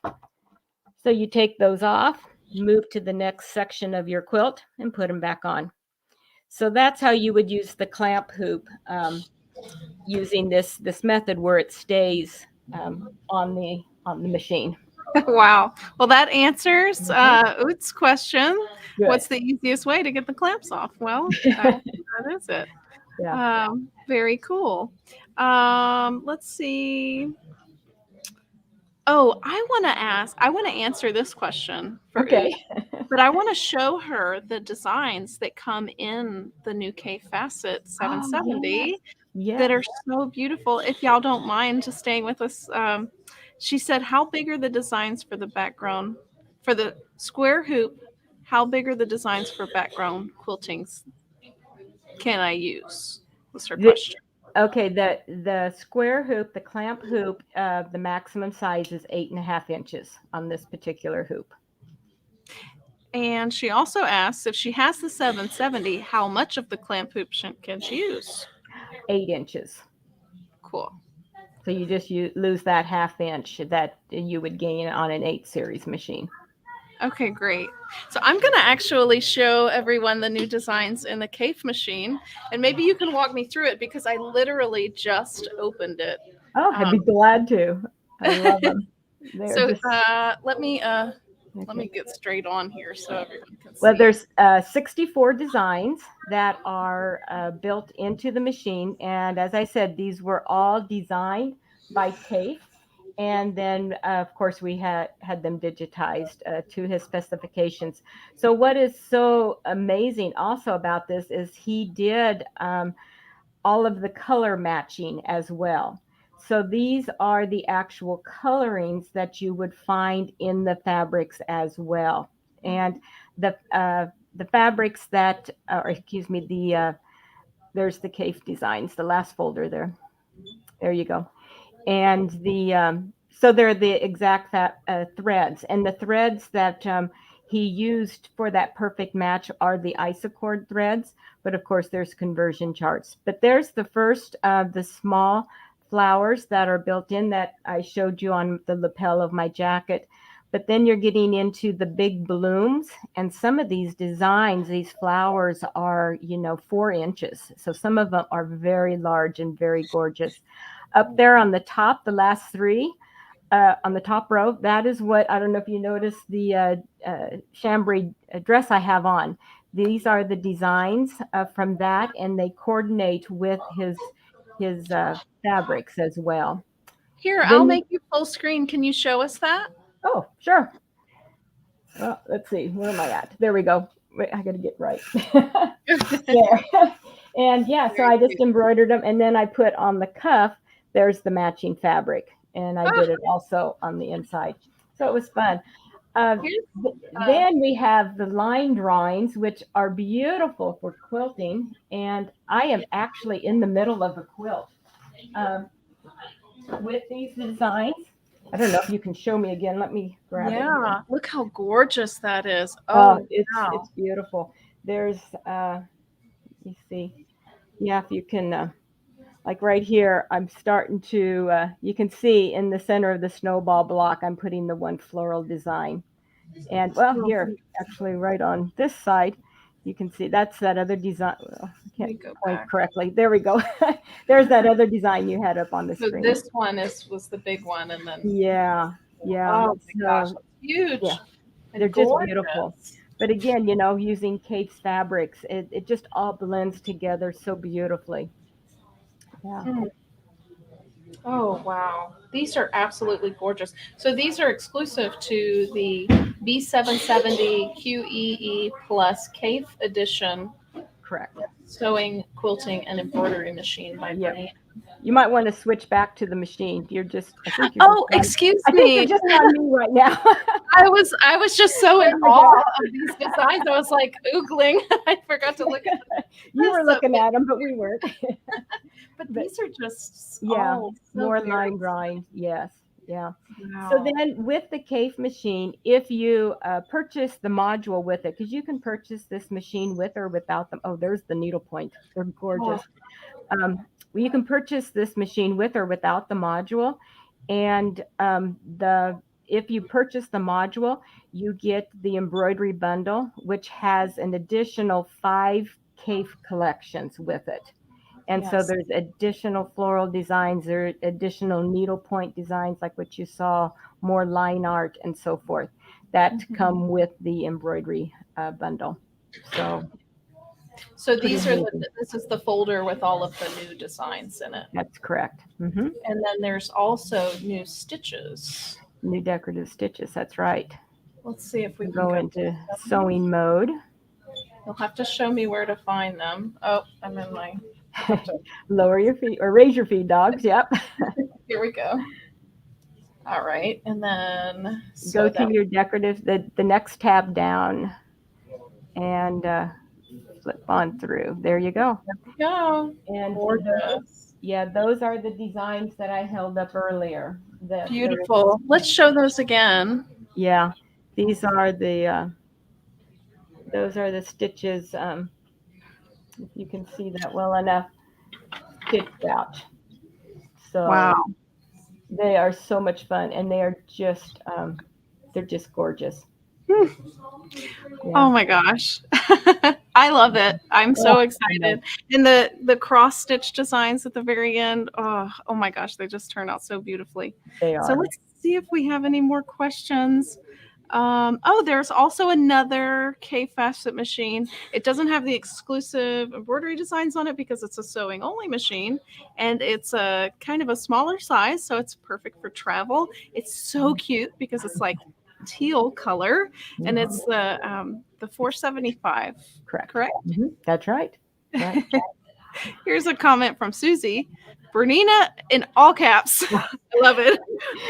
So you take those off, move to the next section of your quilt, and put them back on. So that's how you would use the clamp hoop, using this method where it stays on the machine. Wow. Well, that answers Oot's question. Good. What's the easiest way to get the clamps off? Well, that is it. Yeah. Very cool. Let's see. Oh, I want to answer this question for Okay. Oot, but I want to show her the designs that come in the new K Facet 770 that are so beautiful. If y'all don't mind just staying with us, she said, how big are the designs for the background for the square hoop? How big are the designs for background quiltings can I use? Was her question. Okay, the square hoop, the clamp hoop, the maximum size is 8.5 inches on this particular hoop. And she also asks, if she has the 770, how much of the clamp hoop can she use? 8 inches. Cool. So you just lose that 1/2 inch that you would gain on an 8 series machine. Okay, great. So I'm going to actually show everyone the new designs in the Cafe machine, and maybe you can walk me through it because I literally just opened it. Oh, I'd be glad to. I love them. So Just, let me okay. get straight on here so everyone can see. Well, there's 64 designs that are built into the machine, and as I said, these were all designed by Cafe. And then, of course, we had them digitized to his specifications. So what is so amazing also about this is he did all of the color matching as well. So these are the actual colorings that you would find in the fabrics as well. And the fabrics that, or excuse me, there's the Cafe designs, the last folder there. There you go. And so they're the exact threads, and the threads that he used for that perfect match are the isocord threads, but of course there's conversion charts. But there's the first of the small flowers that are built in that I showed you on the lapel of my jacket. But then you're getting into the big blooms, and some of these designs, these flowers are, 4 inches. So some of them are very large and very gorgeous. Up there on the top, the last 3 on the top row, that is what, I don't know if you noticed the chambray dress I have on. These are the designs from that, and they coordinate with his fabrics as well. Here, Then I'll make you full screen. Can you show us that? Oh, sure. Well, let's see. Where am I at? There we go. Wait, I got to get right. There. And yeah, so I just embroidered them, and then I put on the cuff, there's the matching fabric, and I did it also on the inside. So it was fun. Then we have the line drawings, which are beautiful for quilting, and I am actually in the middle of a quilt with these designs. I don't know if you can show me again. Let me grab it. Yeah, look how gorgeous that is. Oh, it's wow. beautiful. There's you see, yeah, if you can, like right here, I'm starting to, you can see in the center of the snowball block, I'm putting the one floral design. And well, here, actually right on this side, you can see that's that other design. Well, I can't point correctly. There we go. There's that other design you had up on the screen. So this one was the big one, and then yeah. Oh my gosh, it's huge. Yeah, they're just beautiful. But again, using Cafe's fabrics, it just all blends together so beautifully. Yeah. Oh, wow. These are absolutely gorgeous. So these are exclusive to the B770 QEE Plus Cafe Edition. Correct. Sewing, quilting, and embroidery machine by BERNINA. You might want to switch back to the machine. You're just. Excuse me. I think you're just on me right now. I was just so in awe of these designs. I was like oogling. I forgot to look at them. You were looking at them, but we weren't. But these are just more line drawings. Yes. Yeah. Wow. So then with the Cafe machine, if you purchase the module with it, because you can purchase this machine with or without them. Oh, there's the needlepoint. They're gorgeous. You can purchase this machine with or without the module. And if you purchase the module, you get the embroidery bundle, which has an additional 5 Cafe collections with it. And so there's additional floral designs, there are additional needlepoint designs like what you saw, more line art and so forth that come with the embroidery bundle. So this is the folder with all of the new designs in it. That's correct. Mm-hmm. And then there's also new stitches. New decorative stitches, that's right. Let's see if we can go into sewing mode. You'll have to show me where to find them. Oh, I'm in my... Lower your feet or raise your feet, dogs. Yep. Here we go. All right. And then go to your decorative, the next tab down and flip on through. There you go. There we go. And those are the designs that I held up earlier. Beautiful. Let's show those again. Yeah. These are those are the stitches. If you can see that well enough, stitched out. So wow. They are so much fun, and they're just gorgeous. Hmm. Yeah. Oh my gosh. I love it. I'm so Oh, excited. And the cross stitch designs at the very end. Oh my gosh, they just turn out so beautifully. they So are. let's see if we have any more questions. Oh, there's also another K Facet machine. It doesn't have the exclusive embroidery designs on it because it's a sewing only machine, and it's a kind of a smaller size, so it's perfect for travel. It's so cute because it's like teal color, and it's the 475. Correct. Correct. That's right. Right. Here's a comment from Susie. Bernina in all caps. I love it.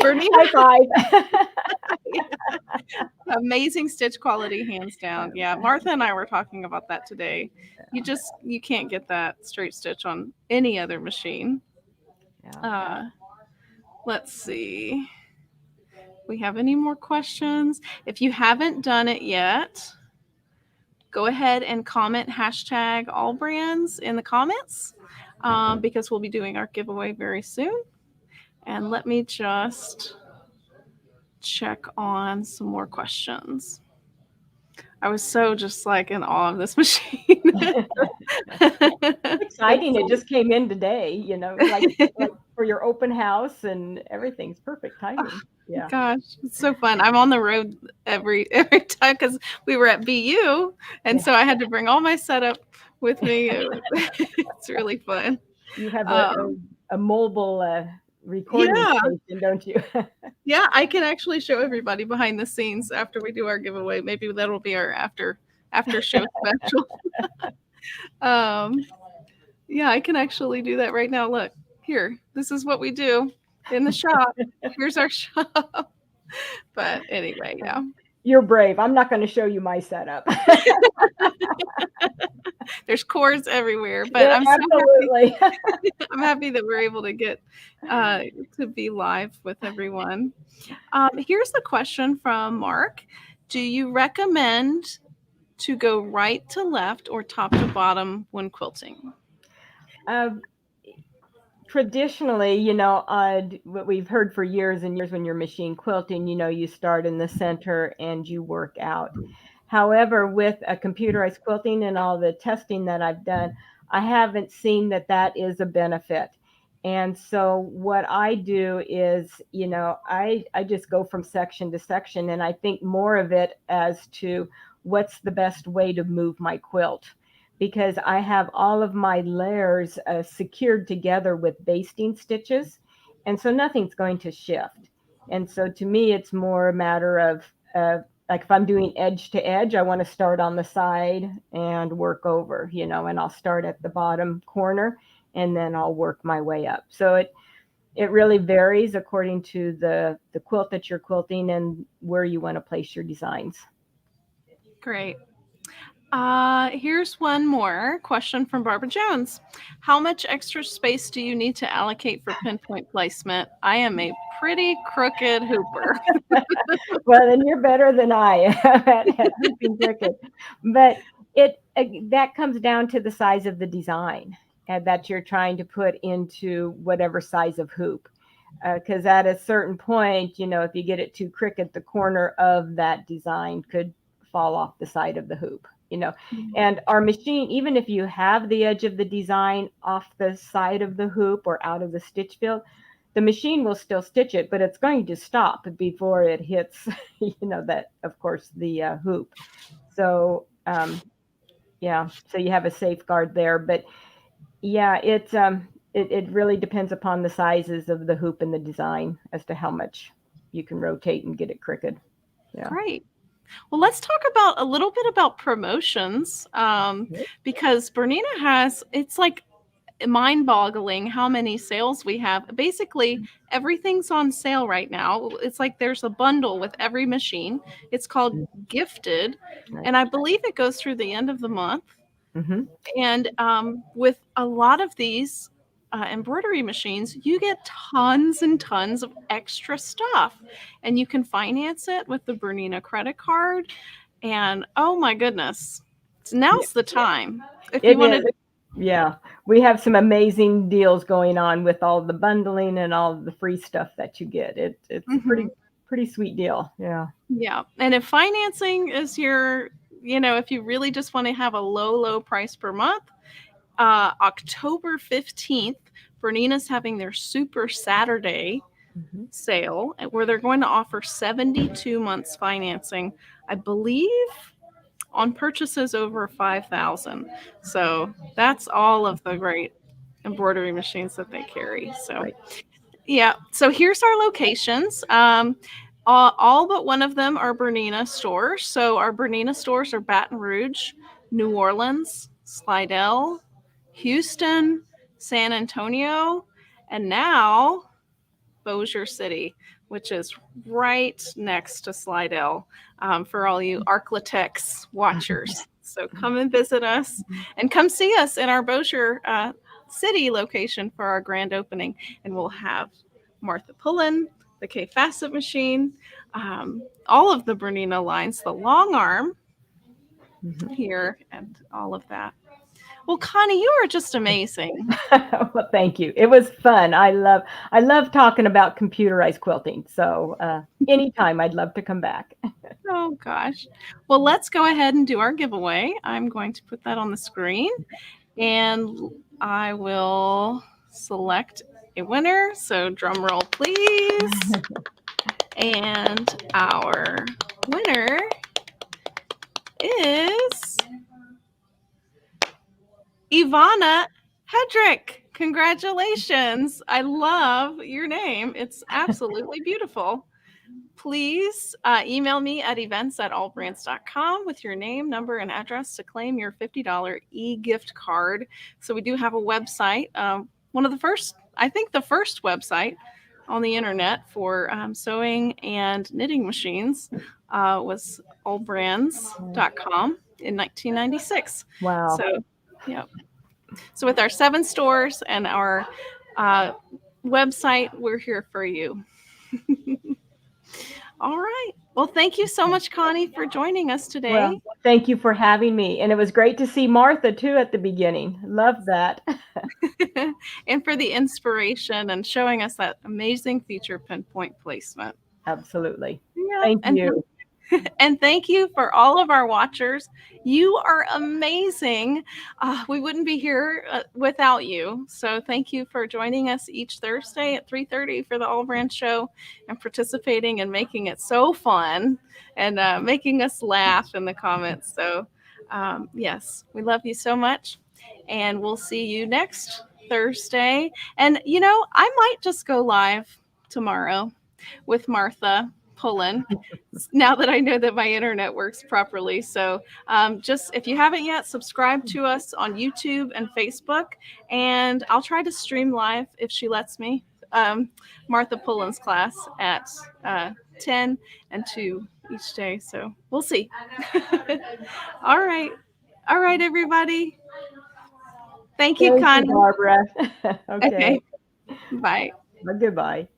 Bernina. High five. Amazing stitch quality, hands down. Yeah, Martha and I were talking about that today. You can't get that straight stitch on any other machine. Yeah. Let's see. We have any more questions? If you haven't done it yet, go ahead and comment hashtag AllBrands in the comments, because we'll be doing our giveaway very soon. And let me just check on some more questions. I was so just like in awe of this machine. Exciting. It just came in today, like for your open house and everything's perfect timing. Yeah. Gosh, it's so fun. I'm on the road every time because we were at BU, and so I had to bring all my setup with me. It's really fun. You have a mobile recording station, don't you? Yeah, I can actually show everybody behind the scenes after we do our giveaway. Maybe that'll be our after show special. Yeah, I can actually do that right now. Look, here. This is what we do in the shop. Here's our shop. But anyway, yeah. You're brave. I'm not going to show you my setup. There's cords everywhere, but Yeah, I'm absolutely. so happy. I'm happy that we're able to get to be live with everyone. Here's the question from Mark. Do you recommend to go right to left or top to bottom when quilting? Traditionally, what we've heard for years and years when you're machine quilting, you start in the center and you work out. However, with a computerized quilting and all the testing that I've done, I haven't seen that is a benefit. And so what I do is, I just go from section to section, and I think more of it as to what's the best way to move my quilt, because I have all of my layers secured together with basting stitches, and so nothing's going to shift. And so to me, it's more a matter of like if I'm doing edge to edge, I want to start on the side and work over, and I'll start at the bottom corner and then I'll work my way up. So it really varies according to the quilt that you're quilting and where you want to place your designs. Great. Here's one more question from Barbara Jones. How much extra space do you need to allocate for pinpoint placement? I am a pretty crooked hooper. Well, then you're better than I am at hooping crooked. But that comes down to the size of the design that you're trying to put into whatever size of hoop. Because at a certain point, if you get it too crooked, the corner of that design could fall off the side of the hoop. And our machine, even if you have the edge of the design off the side of the hoop or out of the stitch field, the machine will still stitch it, but it's going to stop before it hits, that, of course, the hoop. So, so you have a safeguard there. But yeah, it really depends upon the sizes of the hoop and the design as to how much you can rotate and get it crooked. Yeah. Great. Well, let's talk about a little bit about promotions, because Bernina it's like mind-boggling how many sales we have. Basically, everything's on sale right now. It's like there's a bundle with every machine. It's called Gifted, and I believe it goes through the end of the month. Mm-hmm. And with a lot of these embroidery machines, you get tons and tons of extra stuff, and you can finance it with the Bernina credit card. And oh my goodness, now's the time. If you want to. Yeah. we have some amazing deals going on with all the bundling and all the free stuff that you get. It's a pretty sweet deal. Yeah. Yeah. And if financing is your, if you really just want to have a low price per month, October 15th, Bernina's having their Super Saturday sale where they're going to offer 72 months financing, I believe, on purchases over 5,000. So that's all of the great embroidery machines that they carry. So yeah. So here's our locations. All but one of them are Bernina stores. So our Bernina stores are Baton Rouge, New Orleans, Slidell, Houston, San Antonio, and now Bossier City, which is right next to Slidell, for all you Arklatex watchers. So come and visit us and come see us in our Bossier City location for our grand opening. And we'll have Martha Pullen, the K Facet machine, all of the Bernina lines, the long arm here, and all of that. Well, Connie, you are just amazing. Well, thank you. It was fun. I love talking about computerized quilting. So anytime, I'd love to come back. Oh, gosh. Well, let's go ahead and do our giveaway. I'm going to put that on the screen, and I will select a winner. So drum roll, please. And our winner is Ivana Hedrick. Congratulations. I love your name. It's absolutely beautiful. Please email me at events@allbrands.com with your name, number, and address to claim your $50 e-gift card. So we do have a website, one of the first, I think the first website on the internet for sewing and knitting machines was AllBrands.com in 1996. Wow. So, yeah. So with our 7 stores and our website, we're here for you. All right. Well, thank you so much, Connie, for joining us today. Well, thank you for having me. And it was great to see Martha, too, at the beginning. Love that. And for the inspiration and showing us that amazing feature pinpoint placement. Absolutely. Yeah. Thank you. And thank you for all of our watchers. You are amazing. We wouldn't be here without you. So thank you for joining us each Thursday at 3:30 for the AllBrands show and participating and making it so fun and making us laugh in the comments. So yes, we love you so much. And we'll see you next Thursday. And, I might just go live tomorrow with Martha Pullen now that I know that my internet works properly. So just if you haven't yet, subscribe to us on YouTube and Facebook, and I'll try to stream live if she lets me. Martha Pullen's class at 10 and 2 each day. So we'll see. All right, everybody. Thank you, Connie. Barbara. Okay. Bye. Goodbye.